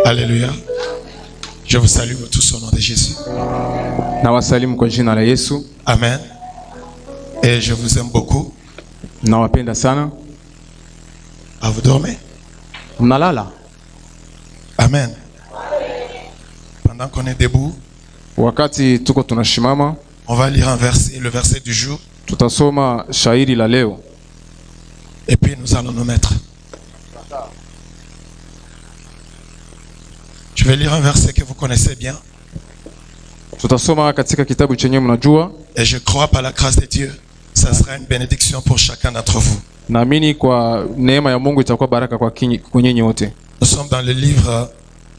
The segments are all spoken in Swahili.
Alléluia. Je vous salue tous au nom de Jésus. Nawasalimu kwa jina la Yesu. Amen. Et je vous aime beaucoup. Nawapenda sana. Ah, vous dormez? Mnalala? Amen. Pendant qu'on est debout, wakati tuko tunashimama, on va lire un verset, le verset du jour. Tutasoma shairi la leo. Et puis nous allons nous mettre. Je vais lire un verset que vous connaissez bien. Tutasoma katika kitabu chenye mnajua. Et je crois par la grâce de Dieu, ça sera une bénédiction pour chacun d'entre vous. Naamini kwa neema ya Mungu itakuwa baraka kwa nyinyi wote. Nous sommes dans le livre,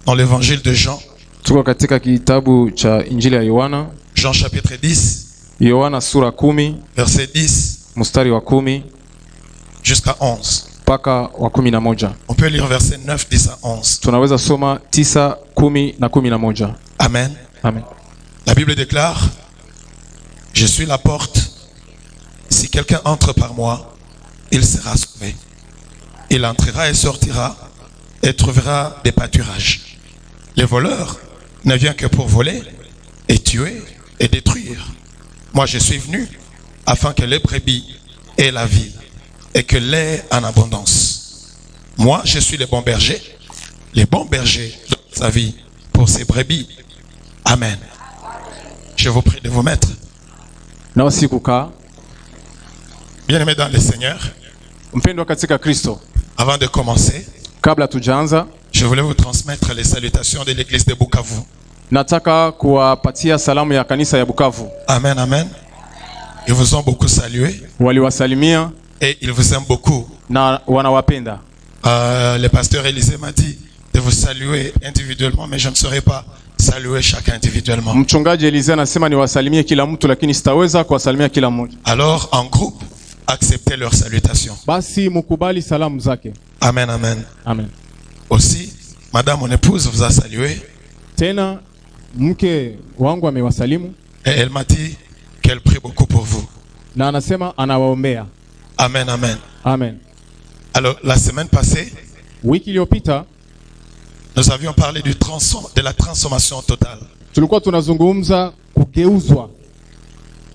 dans l'évangile de Jean. Tuko katika kitabu cha Injili ya Yohana. Jean chapitre 10. Yohana sura 10. Verset 10. Mstari wa 10. Jusqu'à 11. Mpaka wa 11. On peut lire verset 9, 10 à 11. Tunaweza soma 9, 10 na 11. Amen. Amen. La Bible déclare: je suis la porte. Si quelqu'un entre par moi, il sera sauvé. Il entrera et sortira et trouvera des pâturages. Les voleurs ne viennent que pour voler et tuer et détruire. Moi, je suis venu afin que les brebis aient la vie et que l'aient en abondance. Moi, je suis le bon berger. Les bons bergers donnent sa vie pour ses brebis. Amen. Je vous prie de vous mettre. Bien-aimés dans le Seigneur, mpendwa katika Kristo, avant de commencer, kabla tujaanza, je voulais vous transmettre les salutations de l'église de Bukavu. Nataka kuwapatia salamu ya kanisa ya Bukavu. Amen, amen. Ils vous ont beaucoup salué. Waliwasalimia et ils vous aiment beaucoup. Na wanawapenda. Le pasteur Élisée m'a dit de vous saluer individuellement, mais je ne saurais pas saluer chacun individuellement. Mchungaji Élisée anasema niwasalimie kila mtu, lakini sitaweza kuwasalimia kila mmoja. Alors en groupe, acceptez leurs salutations. Basi mukubali salamu zake. Amen, amen. Amen. Aussi, madame mon épouse vous a salué. Tena mke wangu amewasalimu. Et elle m'a dit qu'elle prie beaucoup pour vous. Na anasema anawaombea. Amen, amen. Amen. Alors la semaine passée, wiki iliyopita, nous avions parlé de la transformation totale. Tulikuwa tunazungumza kugeuzwa.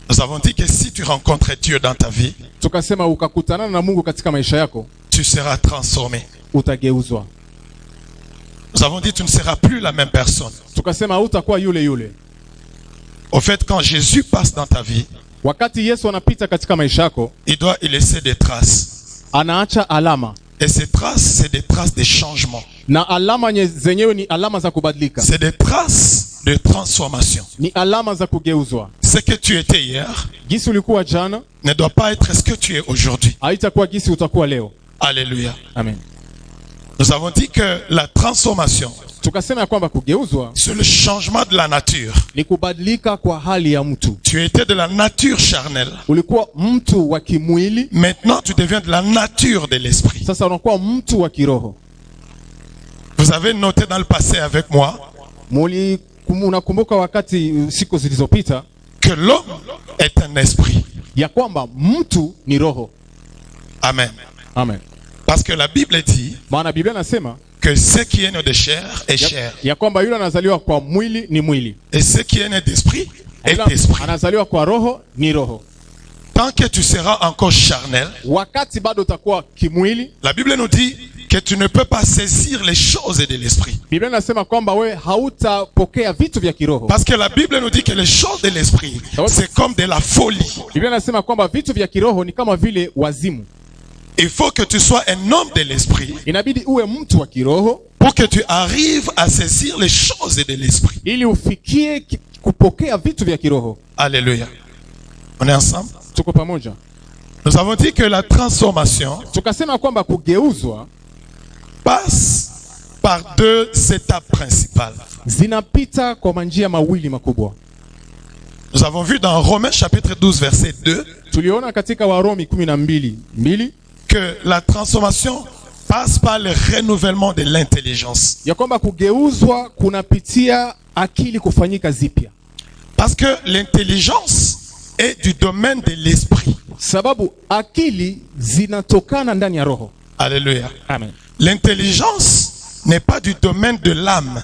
Nous avons dit que si tu rencontres Dieu dans ta vie, tukasema ukakutana na Mungu katika maisha yako, tu seras transformé. Utageuzwa. Nous avons dit tu ne seras plus la même personne. Tukasema hutakuwa yule yule. Au fait, quand Jésus passe dans ta vie, wakati Yesu anapita katika maisha yako, il doit y laisser des traces. Anaacha alama. Et ces traces, c'est des traces de changement. Na alama zenyewe ni alama za kubadilika. C'est des traces de transformation. Ni alama za kugeuzwa. Ce que tu étais hier gisi ulikuwa jana ne doit pas être ce que tu es aujourd'hui. Haitakuwa gisi utakuwa leo. Alléluia. Amen. Nous avons dit que la transformation, tukasema kwamba kugeuzwa, c'est le changement de la nature. Ni kubadilika kwa hali ya mtu. Tu étais de la nature charnelle. Ulikuwa mtu wa kimwili. Maintenant tu deviens de la nature de l'esprit. Sasa unakuwa mtu wa kiroho. Vous avez noté dans le passé avec moi unakumbuka wakati siku zilizopita que l'homme est un esprit. Ya kwamba mtu ni roho. Amen. Amen. Parce que la Bible dit maana Biblia nasema que ce qui est né de chair est chair. Ya kwamba yule anazaliwa kwa mwili ni mwili. Et ce qui est né d'esprit est esprit. Anazaliwa kwa roho ni roho. Tant que tu seras encore charnel, wakati bado utakuwa kimwili, la Bible nous dit que tu ne peux pas saisir les choses de l'esprit. Biblia nasema kwamba wewe hautapokea vitu vya kiroho. Parce que la Bible nous dit que les choses de l'esprit, c'est comme de la folie. Biblia nasema kwamba vitu vya kiroho ni kama vile wazimu. Il faut que tu sois un homme de l'esprit. Inabidi uwe mtu wa kiroho pour que tu arrives à saisir les choses de l'esprit. Ili ufikie kupokea vitu vya kiroho. Alléluia. On est ensemble? Tuko pamoja. Nous avons dit que la transformation tukasema kwamba kugeuzwa passe par deux étapes principales. Zinapita kwa manjia mawili makubwa. Nous avons vu dans Romains chapitre 12 verset 2. Tuliona katika Warumi 12:2 que la transformation passe par le renouvellement de l'intelligence. Ya kwamba kugeuzwa kunapitia akili kufanyika zipya. Parce que l'intelligence est du domaine de l'esprit. Sababu akili zinatokana ndani ya roho. Alléluia. Amen. L'intelligence n'est pas du domaine de l'âme,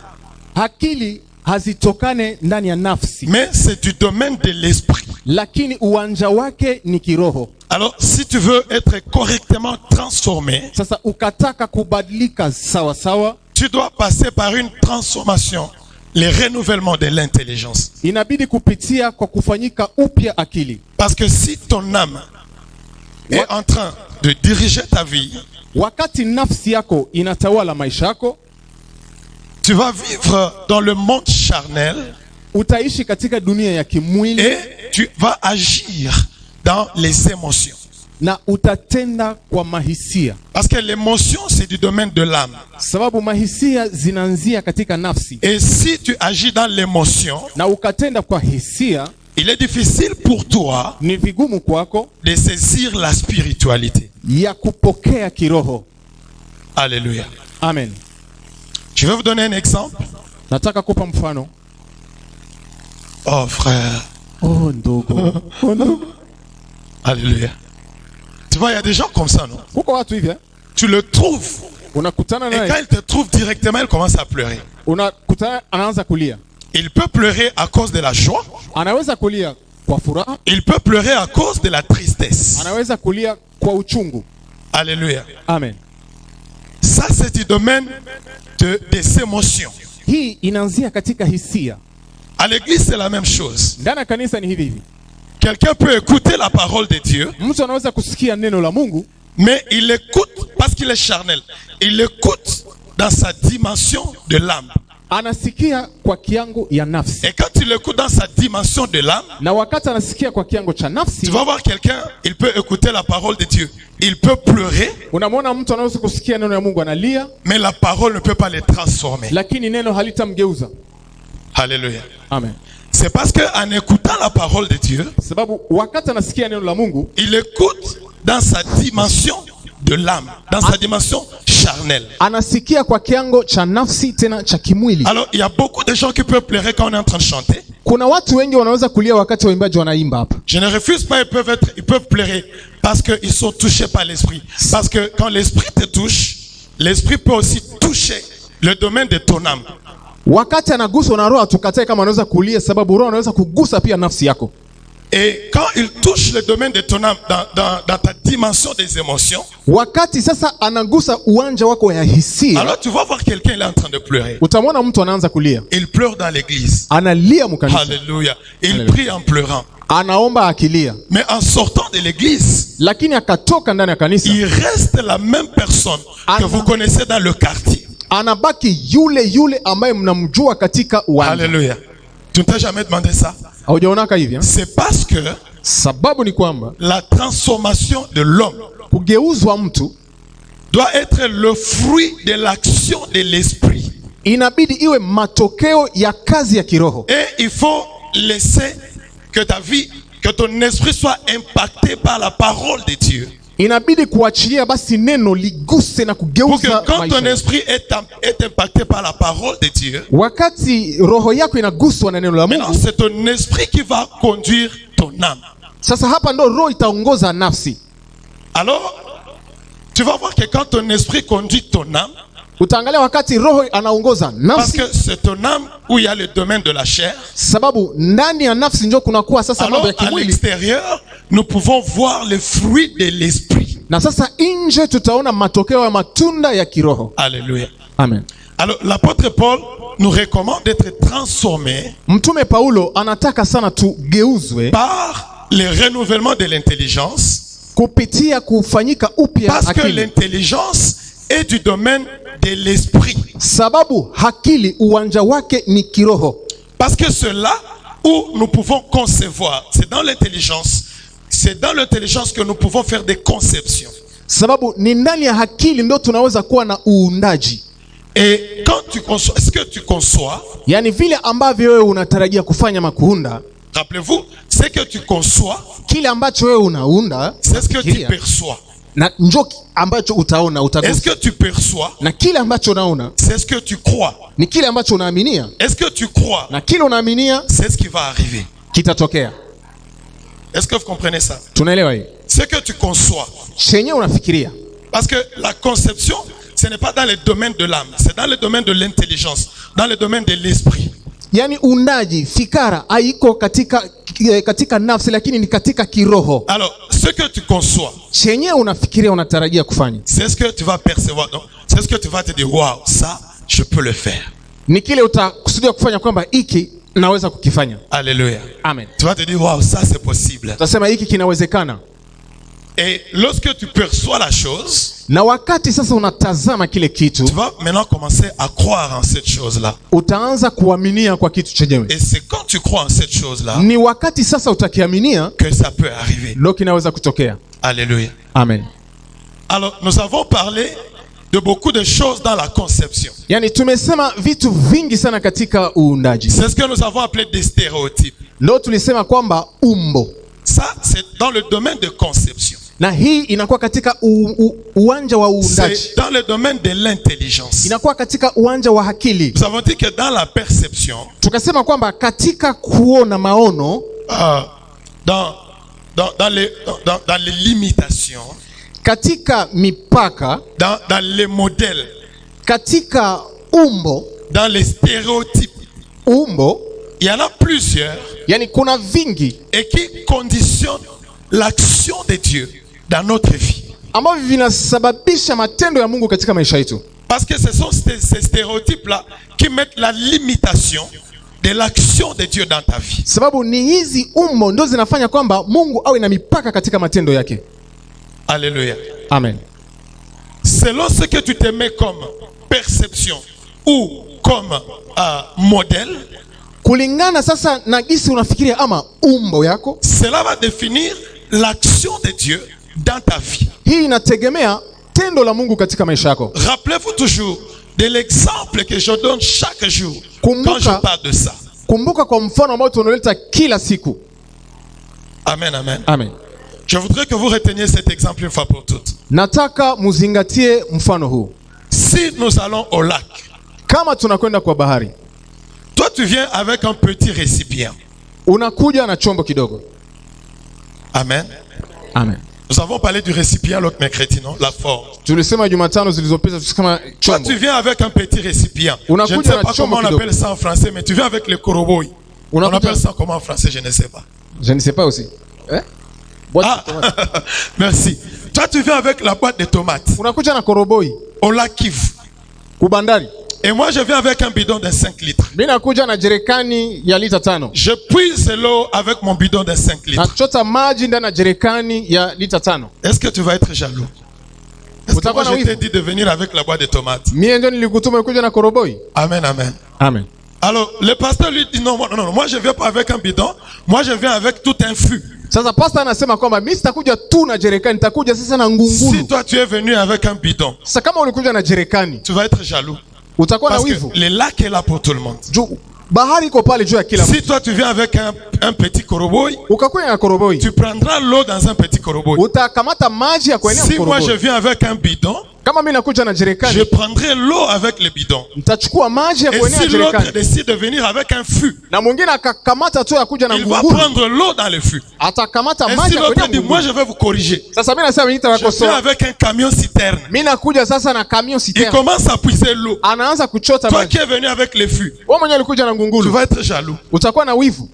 Akili hazitokane ndani ya nafsi, mais c'est du domaine de l'esprit. lakini uwanja wake ni kiroho. Alors, si tu veux être correctement transformé, Sasa ukataka kubadilika sawa sawa, tu dois passer par une transformation, le renouvellement de l'intelligence. inabidi kupitia kwa kufanyika upya akili. Parce que si ton âme est en train de diriger ta vie, Wakati nafsi yako inatawala maisha yako, tu vas vivre dans le monde charnel utaishi katika dunia ya kimwili et tu vas agir dans les émotions. na utatenda kwa mahisia, Parce que l'émotion, c'est du domaine de l'âme. sababu mahisia zinaanzia katika nafsi, Et si tu agis dans l'émotion, na ukatenda kwa hisia, il est difficile pour toi ni vigumu kwako de saisir la spiritualité. ya kupokea kiroho. Alléluia. Amen. Je vais vous donner un exemple. Nataka kupa mfano. Oh frère. Oh ndogo. Oh ndogo. Alléluia. Tu vois, il y a des gens comme ça, non? Kuko watu hivi eh? Tu le trouves. Unakutana Et quand naye, il te trouve directement, il commence à pleurer. unakutana anaanza kulia. Il peut pleurer à cause de la joie. Anaweza kulia kwa furaha, Il peut pleurer à cause de la tristesse. anaweza kulia kwa uchungu. Alléluia. Amen. Ça, c'est du domaine des émotions. Hii inaanzia katika hisia. À l'église, c'est la même chose. Ndani ya kanisa ni hivi hivi. Quelqu'un peut écouter la parole de Dieu, Mtu anaweza kusikia neno la Mungu, mais il écoute parce qu'il est charnel. Il écoute dans sa dimension de l'âme. anasikia kwa kiango ya nafsi, Et quand il écoute dans sa dimension de l'âme, na wakati anasikia kwa kiango cha tu nafsi, vas voir quelqu'un, il peut écouter la parole de Dieu. Il peut pleurer, unamwona mtu anaweza kusikia neno la Mungu analia, mais la parole ne peut pas le transformer. lakini neno halitamgeuza. Alléluia. Amen. C'est parce qu'en écoutant la parole de Dieu, Sababu wakati anasikia neno la Mungu, il écoute dans sa dimension de l'âme, dans sa dimension charnelle. anasikia kwa kiango cha nafsi, tena cha kimwili. Alors, il y a beaucoup de gens qui peuvent pleurer quand on est en train de chanter. Kuna watu wengi wanaweza kulia wakati waimbaji wanaimba hapa. Je ne refuse pas, ils peuvent pleurer parce qu'ils sont touchés par l'esprit. Parce que quand l'esprit te touche, l'esprit peut aussi toucher le domaine de ton âme. Wakati anaguswa na roho, atukatae kama anaweza kulia, sababu roho anaweza kugusa pia nafsi yako. Et quand il touche le domaine de ton âme dans ta dimension des émotions, Wakati sasa anagusa uwanja wako ya hisia, alors tu vas voir quelqu'un, il est en train de pleurer. utamwona mtu anaanza kulia, Il pleure dans l'église. analia mkanisa, Alléluia. Il Alléluia. prie en pleurant. anaomba akilia, Mais en sortant de l'église, lakini akatoka ndani ya kanisa, il reste la même personne que vous connaissez dans le quartier. anabaki yule yule ambaye mnamjua katika uwanja. Alléluia. Tu ne t'es jamais demandé ça? Haujaonaka hivi eh? C'est parce que Sababu ni kwamba la transformation de l'homme kugeuzwa mtu doit être le fruit de l'action de l'esprit. inabidi iwe matokeo ya kazi ya kiroho, Et il faut laisser que ta vie, que ton esprit soit impacté par la parole de Dieu. inabidi kuachilia basi neno liguse na Pour que kugeuza quand ton maisha. esprit est impacté par la parole de Dieu, Wakati roho yako inaguswa na neno la maintenant Mungu, c'est ton esprit qui va conduire ton âme. sasa hapa ndo roho itaongoza nafsi. Alors, tu vas voir que quand ton esprit conduit ton âme, Utaangalia wakati roho anaongoza parce nafsi, que c'est ton âme où il y a le domaine de la chair, sababu ndani ya nafsi ndio kunakuwa sasa mambo alors ya à kimwili, l'extérieur, nous pouvons voir le fruit de l'esprit. na sasa nje tutaona matokeo ya matunda ya kiroho. Alléluia. Amen. Alors, l'apôtre Paul nous recommande d'être transformés Mtume Paulo anataka sana tugeuzwe par le renouvellement de l'intelligence, kupitia kufanyika upya parce que akili, l'intelligence est du domaine de l'esprit. sababu akili uwanja wake ni kiroho. Parce que c'est là où nous pouvons concevoir. C'est dans l'intelligence. C'est dans l'intelligence que nous pouvons faire des conceptions. Sababu ni ndani ya akili ndo tunaweza kuwa na uundaji. Et quand tu conçois, est-ce que tu conçois? Yaani vile ambavyo wewe unatarajia kufanya makuunda, Rappelez-vous, ce que tu conçois, kile ambacho wewe unaunda c'est ce que tu unafikiria, perçois. na njo ambacho utaona Est-ce utagusa, que tu perçois? na kile ambacho unaona C'est ce que tu crois. ni kile ambacho unaaminia, Est-ce que tu crois? na kile unaaminia C'est ce qui va arriver. kitatokea. Est-ce que vous comprenez ça? Tunaelewa hii? Ce que tu conçois. Chenye unafikiria, Parce que la conception ce n'est pas dans le domaine de l'âme, c'est dans le domaine de l'intelligence, dans le domaine de l'esprit. Yani uundaji, fikara haiko katika nafsi, lakini ni katika kiroho. Alors, ce que tu conçois, Chenye unafikiria unatarajia kufanya, c'est ce que tu vas percevoir. Donc, c'est ce que tu vas te dire, waouh, ça, je peux le faire. ni kile utakusudia kufanya kwamba hiki naweza kukifanya. Alléluia. Amen. Tu vas te dire, waouh, ça c'est possible. Utasema hiki kinawezekana. Et lorsque tu perçois la chose, Na wakati sasa unatazama kile kitu, tu vas maintenant commencer à croire en cette chose-là. utaanza kuaminia kwa kitu chenyewe. Et c'est quand tu crois en cette chose-là Ni wakati sasa utakiaminia que ça peut arriver. ndio kinaweza kutokea. Alléluia. Amen. Alors, nous avons parlé de beaucoup de choses dans la conception. Yani tumesema vitu vingi sana katika uundaji. C'est ce que nous avons appelé des stéréotypes. Leo tulisema kwamba umbo, Ça, c'est dans le domaine de conception. na hii inakuwa katika uwanja wa uundaji, C'est dans le domaine de l'intelligence. inakuwa katika uwanja wa akili. Nous avons dit que dans la perception, Tukasema kwamba katika kuona maono, dans les limitations, katika mipaka, dans les modèles, katika umbo, dans les stéréotypes, umbo, il y en a plusieurs yani kuna vingi et qui conditionnent l'action de Dieu dans notre vie. ambavyo vinasababisha matendo ya Mungu katika maisha yetu. Parce que ce sont ces stéréotypes-là qui mettent la limitation de l'action de Dieu dans ta vie. Sababu ni hizi umbo ndio zinafanya kwamba Mungu awe na mipaka katika matendo yake. Alléluia. Amen. Selon ce que tu te mets comme perception ou comme modèle, Kulingana sasa na gisi unafikiria ama umbo yako, cela va définir l'action de Dieu dans ta vie. hii inategemea tendo la Mungu katika maisha yako. Rappelez-vous toujours de l'exemple que je donne chaque jour Kumbuka. quand je parle de ça. Kumbuka kwa mfano ambao tunaleta kila siku. Amen, amen. Amen. Je voudrais que vous reteniez cet exemple une fois pour toutes. Nataka muzingatie mfano huu. Si nous allons au lac, Kama tunakwenda kwa bahari, toi tu viens avec un petit récipient. unakuja na chombo kidogo. Amen. Amen. Nous avons parlé du récipient l'autre mercredi, non? La forme. Tulisema Jumatano zilizopita tusikama Toi chombo. tu viens avec un petit récipient. Je Unakuja ne sais na pas chombo comment on kidogo. appelle ça en français, mais tu viens avec le koroboy. On Unakuja- appelle ça comment en français, je ne sais pas. Je ne sais pas aussi. Boîte Ah, de tomates. merci. Toi tu viens avec la boîte de tomates Unakuja na koroboi au lac Kivu. kubandari. Et moi je viens avec un bidon de 5 litres. Mimi nakuja na jerekani ya lita 5. Je puise l'eau avec mon bidon de 5 litres. Nachota maji ndani ya jerekani ya lita 5. Est-ce que tu vas être jaloux? Est-ce que Utakuwa moi na je t'ai wivu. dit de venir avec la boîte de tomates? Mimi ndio nilikutuma kuja na koroboi. Amen, amen. Amen. Alors le pasteur lui dit non, non, non, moi je viens pas avec un bidon, moi je viens avec tout un fût. Sasa pastor anasema kwamba mimi sitakuja tu na jerekani, nitakuja sasa na Si ngunguru. toi tu es venu avec un bidon, Sasa kama ulikuja na jerekani, tu vas être jaloux. utakuwa na Parce que wivu. le lac est là pour tout le monde. Bahari iko pale juu ya kila mtu. Si toi tu viens avec un petit koroboy, Ukakuja na koroboi, tu prendras l'eau dans un petit koroboy. utakamata maji ya kuenea Si moi je koroboi. viens avec un bidon, Kama mimi nakuja na je jerekani, prendrai l'eau avec le bidon. nitachukua maji ya Et kuenea si l'autre jerekani. décide de venir avec un fût, Na mwingine akakamata tu ya kuja na il va ngunguru, prendre l'eau dans le fût. atakamata Et maji si ya l'autre kuenea dit, moi ngunguru. je vais vous corriger, Sasa mimi nasema mimi je viens nitawakosoa. avec un camion citerne. Mimi nakuja sasa na camion Il citerne. commence à puiser l'eau. Anaanza kuchota Toi maji. qui es venu avec les fûts, Wewe mwenyewe ulikuja na tu ngunguru. vas être jaloux. Utakuwa na wivu.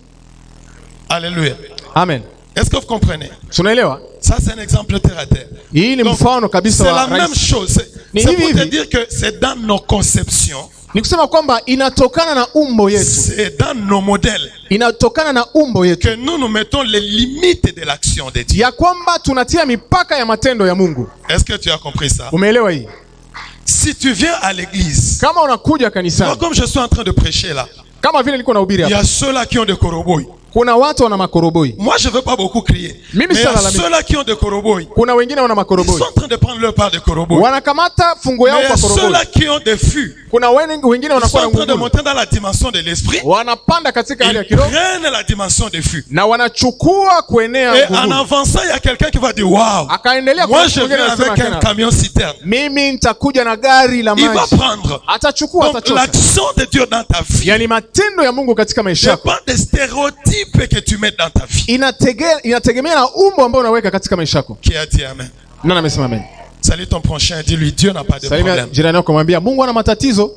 Alléluia. Amen. Est-ce que vous comprenez? Tunaelewa? Ça, c'est un exemple terre à terre. Hii ni Donc, mfano kabisa c'est wa la même rais. chose. Ni C'est hivi pour te hivi. dire que c'est dans nos conceptions, Ni kusema kwamba inatokana na umbo yetu. c'est dans nos modèles Inatokana na umbo yetu. que nous mettons les limites de l'action de Dieu. Ya kwamba tunatia mipaka ya matendo ya Mungu. Est-ce que tu as compris ça? Umeelewa hii? Si tu viens à l'église, Kama unakuja moi, kanisani, comme je suis en train de prêcher là, kama vile niko nahubiri il y hapa. a ceux-là qui ont des koroboy. Kuna watu wana makoroboi. Moi, je ne veux pas beaucoup crier. Mais Mimi il y a sana la mimi. ceux-là qui ont des koroboy. Kuna wengine wana Ils makoroboi. sont en train de prendre leur part de koroboy. Wanakamata fungo Mais yao il y kwa a koroboi. ceux-là qui ont des fûts. Kuna wengine Ils sont wanakuwa na en train de ngunguru. monter dans la dimension de l'esprit. Wanapanda katika hali ya Ils kiroho prennent la dimension des fûts. na wanachukua kuenea Et en ngunguru. avançant, il y a quelqu'un qui va dire, waouh, Akaendelea moi kwa je mwingine viens anasema avec un tena, camion citerne. mimi nitakuja na gari la Il va maji. prendre. Atachukua, Donc atachota. l'action de Dieu dans ta vie Yani matendo ya Mungu katika maisha yako dépend des stéréotypes que tu mets dans ta vie. inategemea na umbo ambao unaweka katika maisha yako. Qui a dit amen? Nani amesema amen? Salut ton prochain et dis-lui, Dieu n'a pas de Salimia problème. jirani yako mwambia Mungu ana matatizo.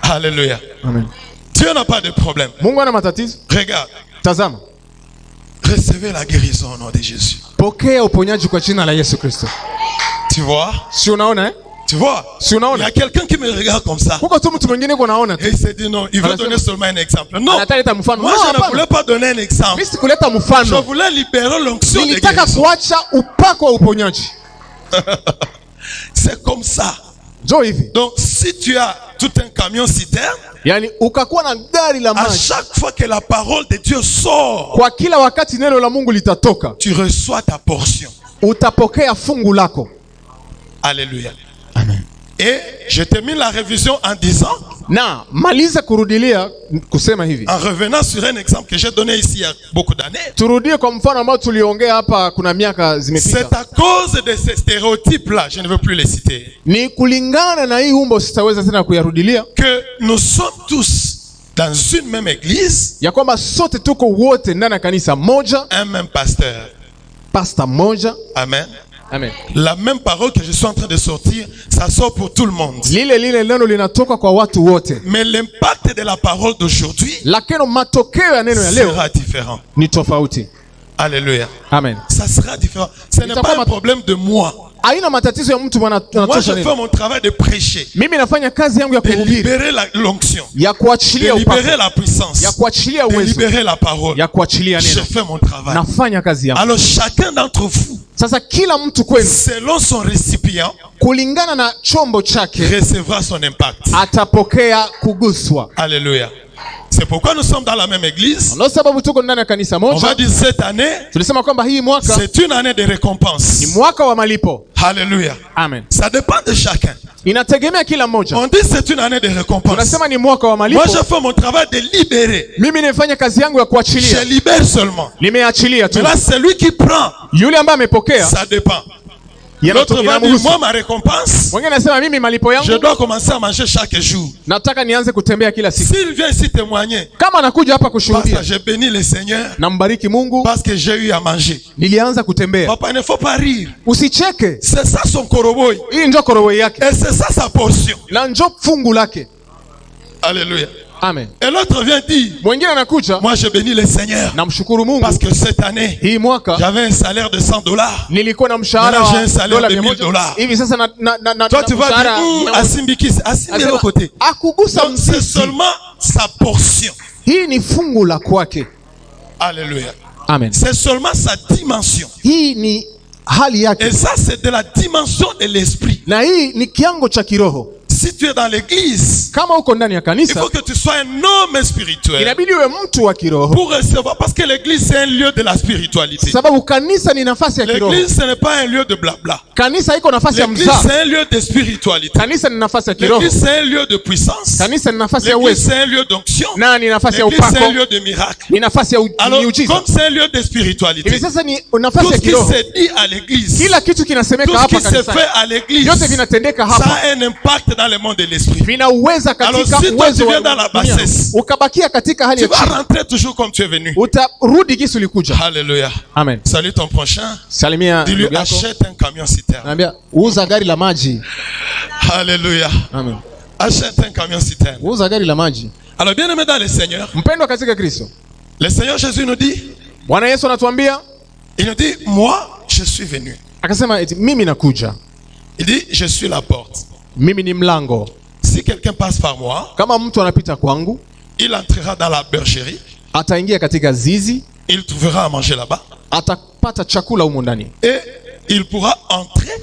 Alléluia. Amen. Dieu n'a pas de problème. Mungu ana matatizo. Regarde, Tazama. recevez la guérison au nom de Jésus. Pokea uponyaji kwa jina la Yesu Kristo. Tu vois? Si unaona Tu vois? Si Il y unaona? a quelqu'un qui me regarde comme ça. Kuko tu mtu mwingine uko naona Et tu. il s'est dit non, il veut donner seulement un exemple. Non, Anataleta mfano. moi No, je ne hapana. voulais pas donner un exemple. Mimi sikuleta Je mfano. voulais libérer l'onction de Nilitaka guérison. kuacha upako wa uponyaji. C'est comme ça. Jo hivi. Donc si tu as tout un camion citerne, Yaani ukakuwa na gari la à maji. chaque fois que la parole de Dieu sort, Kwa kila wakati neno la Mungu litatoka, tu reçois ta portion. utapokea fungu lako. Alléluia. Amen. Et je termine la révision en disant, Na maliza kurudilia kusema hivi. en revenant sur un exemple que j'ai donné ici il y a beaucoup d'années, Turudie kwa mfano ambao tuliongea hapa kuna miaka c'est zimepita. à cause de ces stéréotypes-là, je ne veux plus les citer, Ni kulingana na hii umbo sitaweza tena kuyarudilia, que nous sommes tous dans une même église, ya kwamba sote tuko wote ndani ya kanisa moja, un même pasteur. pasta moja. Amen. Amen. La même parole que je suis en train de sortir, ça sort pour tout le monde. Lile neno linatoka kwa watu wote. Mais l'impact de la parole d'aujourd'hui Lakini matokeo ya neno ya leo sera différent. ni tofauti. Alléluia. Amen. Ça sera différent. Ce n'est pas un problème de moi. Haina matatizo ya mtu Moi, je anatosha fais neno. mon travail de prêcher, Mimi nafanya kazi yangu ya de kuhubiri, libérer l'onction, ya de kuachilia libérer upako, la puissance, ya kuachilia de uwezo, libérer la parole. ya kuachilia Je neno. fais mon travail. Nafanya kazi yangu. Alors chacun d'entre vous, Sasa kila mtu kwenu selon son récipient, kulingana na chombo chake recevra son impact. atapokea kuguswa. Alléluia. C'est pourquoi nous sommes dans la même église. Ndio sababu tuko ndani ya kanisa On va moja. dire cette année, Tulisema kwamba hii mwaka c'est une année de récompense. ni mwaka wa malipo. Alléluia. Amen. Ça dépend de chacun. Inategemea kila mmoja. On dit c'est une année de récompense. Tunasema ni mwaka wa Moi, malipo. je fais mon travail de libérer. Mimi nimefanya kazi yangu ya Je kuachilia. libère seulement. Nimeachilia tu. Mais là, c'est lui qui prend. Yule ambaye amepokea Ça dépend. yanatu- L'autre va dire, inamhusu. moi, ma récompense, Mwingine anasema mimi malipo je yangu dois commencer à manger chaque jour. nataka nianze kutembea kila siku. S'il vient ici témoigner, Kama anakuja hapa parce kushuhudia, que j'ai béni le Seigneur, nambariki Mungu, parce que j'ai eu à manger. nilianza kutembea. Papa, il ne faut pas rire. Usicheke. C'est ça son koroboy. Hii ndio korowei yake Et c'est ça sa portion. na ndio fungu lake. Alléluia. Amen. Et l'autre vient dire, Mwingine anakuja, moi, j'ai béni le Seigneur. namshukuru Mungu, Parce que cette année, hii mwaka j'avais un salaire de $100. nilikuwa na mshahara Maintenant, j'ai un wa salaire dola de 100. $1000. Hivi sasa na Toi, tu vas mshahara dire, Asimbikis, Asimbi Anasema, au côté. akugusa Donc, c'est mzizi. seulement sa portion. Hii ni fungu la kwake. Alléluia. Amen. C'est seulement sa dimension. Hii ni hali yake, Et ça, c'est de la dimension de l'esprit. na hii ni kiango cha kiroho. Si tu es dans l'église, Kama uko ndani ya il kanisa, faut que tu sois un homme spirituel inabidi uwe mtu wa kiroho, pour recevoir. Parce que l'église, c'est un lieu de la spiritualité. sababu kanisa ni nafasi ya kiroho. L'église, ce n'est pas un lieu de blabla. Kanisa iko nafasi ya L'église, mzaa. c'est un lieu de spiritualité. Kanisa ni nafasi ya kiroho. L'église, c'est un lieu de puissance. Kanisa ni nafasi ya L'église, uwezo, c'est un lieu d'onction. na ni nafasi ya L'église, c'est un upako, lieu de miracle. ni nafasi ya Alors, miujiza. comme c'est un lieu de spiritualité, Hivi sasa ni tout nafasi ya ce qui kiroho. se dit à l'église, Kila kitu tout kinasemeka ce hapa qui se kanisani, fait à l'église, yote vinatendeka ça hapa, a un impact dans le monde de l'esprit. vinaweza Alors, katika si toi, uwezo tu wa viens dans la dunia. bassesse, Ukabakia katika hali Tu ya vas chini, rentrer toujours comme tu es venu. utarudi gisi ulikuja. Alléluia. Amen. Salut ton prochain. Salimia Dis-lui, ndugu yako, achète un camion citerne. naambia uza gari la maji. Alléluia. Amen. Achète un camion citerne. Uza gari la maji. Alors, bien aimé dans le Seigneur, Mpendwa katika Kristo, le Seigneur Jésus nous dit, Bwana Yesu anatuambia, il nous dit, moi, je suis venu. akasema eti mimi nakuja, Il dit, je suis la porte. mimi ni mlango. Si quelqu'un passe par moi, Kama mtu anapita kwangu, il entrera dans la bergerie. ataingia katika zizi, Il trouvera à manger là-bas. atapata chakula humo ndani, Et il pourra entrer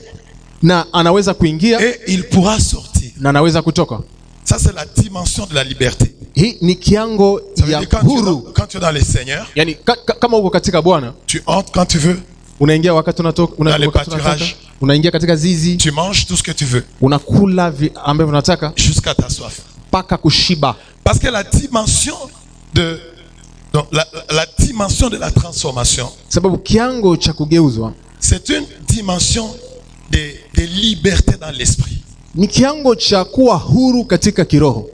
na anaweza kuingia et il pourra sortir. na anaweza kutoka. Ça, c'est la dimension de la liberté. Hii ni kiango Ça veut ya dire quand tu es dans, huru. quand tu es dans le Seigneur, Yani kama uko katika Bwana, tu entres quand tu veux, unaingia wakati unatoka, Dans les wakati unataka, pâturages. unaingia katika zizi, tu manges tout ce que tu veux, unakula ambavyo unataka jusqu'à ta soif. mpaka kushiba. Parce que la dimension de, donc la dimension de la transformation, Sababu kiango cha kugeuzwa c'est une dimension de liberté dans l'esprit. ni kiango cha kuwa huru katika kiroho.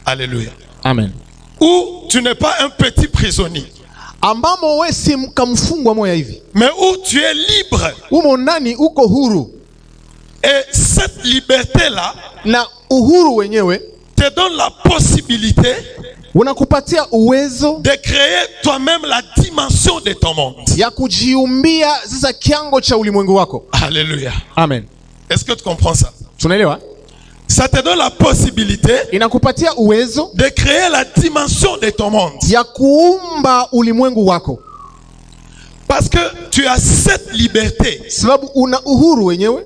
Alléluia. Amen. Où tu n'es pas un petit prisonnier, Ambamo we si mkamfungwa moya hivi, mais où tu es libre. umo ndani uko huru. Et cette liberté-là na uhuru wenyewe te donne la possibilité unakupatia uwezo de créer toi-même la dimension de ton monde. ya kujiumbia sasa kiango cha ulimwengu wako. Alléluia. Amen. Est-ce que tu comprends ça? Tunaelewa? Ça te donne la possibilité Inakupatia uwezo de créer la dimension de ton monde. ya kuumba ulimwengu wako. Parce que tu as cette liberté Sababu una uhuru wenyewe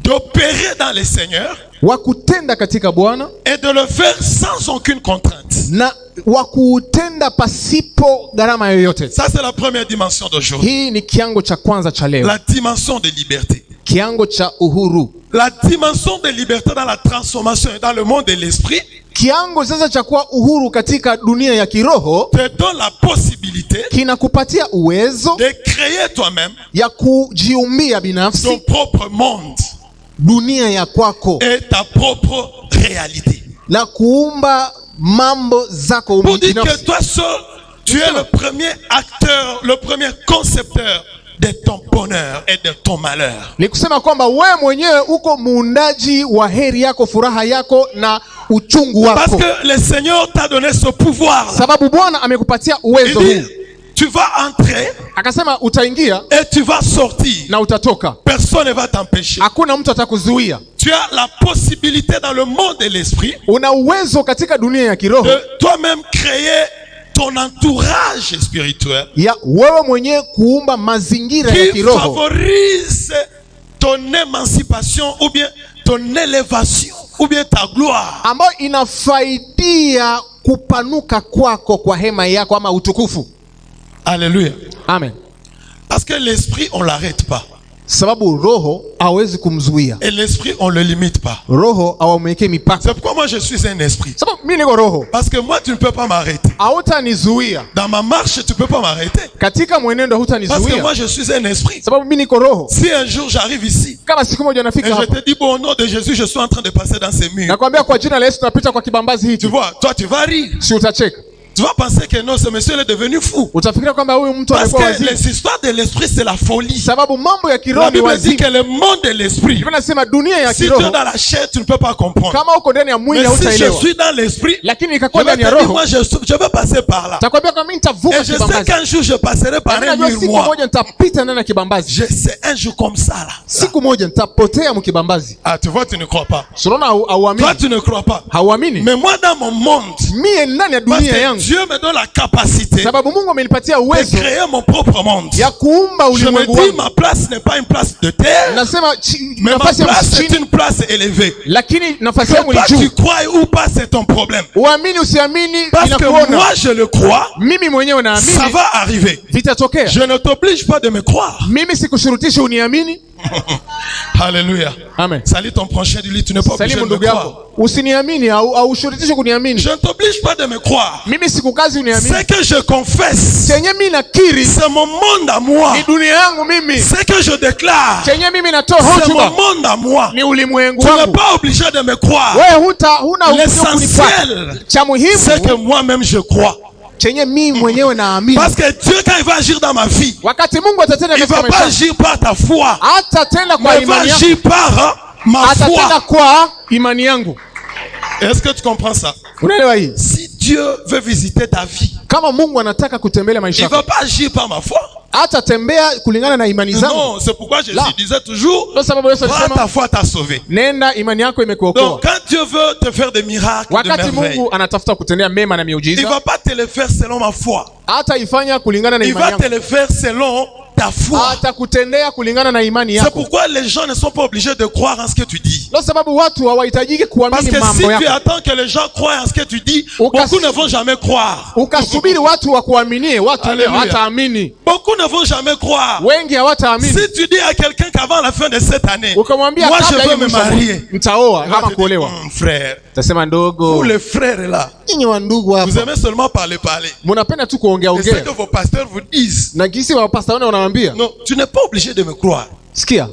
d'opérer dans le Seigneur wa kutenda katika Bwana et de le faire sans aucune contrainte. na wa kutenda pasipo gharama yoyote. Ça, c'est la première dimension d'aujourd'hui. Hii ni kiango cha kwanza cha leo. La dimension de liberté. Kiango cha uhuru. La dimension de liberté dans la transformation et dans le monde de l'esprit Kiango sasa cha kuwa uhuru katika dunia ya kiroho te donne la possibilité kinakupatia uwezo de créer toi-même ya kujiumbia ton binafsi propre monde dunia ya kwako et ta propre réalité. na kuumba mambo zako Pour dire que binafsi. toi seul, tu es le premier acteur, le premier concepteur de ton bonheur et de ton malheur. Ni kusema kwamba wewe mwenyewe uko muundaji wa heri yako, furaha yako na uchungu Parce wako. que le Seigneur t'a donné ce pouvoir. Sababu Bwana amekupatia Il uwezo dit, huu. tu vas entrer Akasema utaingia et tu vas sortir. na utatoka. Personne ne va t'empêcher. Hakuna mtu atakuzuia. Tu as la possibilité dans le monde de l'esprit Una uwezo katika dunia ya kiroho de toi-même créer ton entourage spirituel ya wewe mwenyewe kuumba mazingira ya qui kiroho favorise ton émancipation ou bien ton élévation ou bien ta gloire. ambayo inafaidia kupanuka kwako kwa hema yako ama utukufu. Alléluia. Amen. Parce que l'esprit, on l'arrête pas. Sababu roho hawezi kumzuia. Et l'esprit, on le limite pas. Roho hawamwekee mipaka. C'est pourquoi moi je suis un esprit. Sababu mimi niko roho. Parce que moi, tu ne peux pas m'arrêter. Hautanizuia. Dans ma marche, tu ne peux pas m'arrêter. Katika mwenendo Parce que hutanizuia. moi, je suis un esprit. Sababu mimi niko roho. Si un jour j'arrive ici Kama siku moja et nafika je hapa, te dis, bon, au nom de Jésus, je suis en train de passer dans ces murs. nakwambia kwa jina la Yesu tunapita kwa kibambazi Tu hiki. vois, toi, tu vas rire. Si utacheka. Tu vas penser que non, ce monsieur il est devenu fou. Utafikiria kwamba huyu mtu Parce alikuwa que wazimu. les histoires de l'esprit, c'est la folie. Sababu mambo ya kiroho La ni Bible dit wazimu. que le monde de l'esprit, Biblia inasema dunia ya si tu es kiroho dans la chair, tu ne peux pas comprendre. kama uko ndani ya mwili Mais si je hautaelewa. suis dans l'esprit, Lakini je ikakuwa vais ndani ya te dire, roho, moi, je vais passer par là. takwambia kwamba mimi nitavuka Et je sais kibambazi. qu'un jour, je passerai par Na un najua mur, siku moi. moja nitapita ndani ya kibambazi. Je sais, un jour comme ça, là. Siku moja nitapotea mkibambazi. Ah, tu vois, tu ne crois pas. Unaona Toi, hauamini. tu ne crois pas. Hauamini. Mais moi, dans mon monde, Mie ndani ya parce dunia que yangu. Dieu me donne la capacité Sababu Mungu amenipatia de uwezo créer mon propre monde. ya kuumba Je me ulimwengu dis, wangu. ma place n'est pas une place de terre, Nasema mais ma nafasi ya place est chini, une place élevée. lakini nafasi Que yangu toi, ni tu juu. crois ou pas, c'est ton problème. Uamini usiamini Parce que inakuona. moi, je le crois, Mimi mwenyewe ça naamini va arriver. vitatokea. Je ne t'oblige pas de me croire. Mimi sikushurutishi uniamini. Alléluia. Amen. Salut ton prochain, dis-lui, tu n'es pas obligé Salimu de me ndugu croire. yako. Usiniamini au ushurutishi kuniamini. Je ne t'oblige pas de me croire. Mimi sikukazi uniamini. Ce que je confesse, Chenye mimi nakiri c'est mon monde à moi. ni dunia yangu mimi. Ce que je déclare, Chenye mimi natoa c'est mon hotuba monde à moi. ni ulimwengu Tu n'es wangu. pas obligé de me croire. Wewe huna uwezo L'essentiel, kunipata. Cha c'est que muhimu moi-même je crois. chenye mimi mwenyewe naamini. Parce que Dieu, quand il va agir dans ma vie, Wakati Mungu atatenda il ne katika va pas maisha, agir par ta foi, atatenda kwa mais il va imani yangu, agir par ma atatenda foi. kwa imani yangu. Est-ce que tu comprends ça? Unaelewa hii? Si Dieu veut visiter ta vie, Kama Mungu anataka kutembelea maisha il ne yako, va pas agir par ma foi. atatembea kulingana na imani zangu. Non, c'est pourquoi Jésus Là. disait toujours, Ndio sababu Yesu va, alisema ta foi t'a sauvé. nenda, imani yako imekuokoa. Donc, quand Dieu veut te faire des miracles, de Wakati merveilles, Mungu anatafuta kutendea mema na il ne miujiza, va pas te le faire selon ma foi. hata ifanya kulingana na Il imani va te yangu, le faire selon ta foi. atakutendea kulingana na imani C'est yako. pourquoi les gens ne sont pas obligés de croire en ce que tu dis. Ndio sababu watu hawahitajiki Parce kuamini que si mambo tu yako. attends que les gens croient en ce que tu dis, Ukas- beaucoup ne vont jamais croire. Ukasubiri watu wakuaminie, watu leo Alléluia. hawataamini. Beaucoup ne vont jamais croire. Wengi hawataamini. Si tu dis à quelqu'un qu'avant la fin de cette année, Ukamwambia moi je kabla veux hii me mwisho marier, mtaoa il va kama te kuolewa. dire, frère, Tasema vous ndogo, les frères là, nyinyi wa ndugu vous hapa aimez seulement parler. mnapenda tu kuongea Et ce ongea. que vos pasteurs vous disent, Na kisi wa pastor wanawaambia, non, tu n'es pas obligé de me croire. sikia,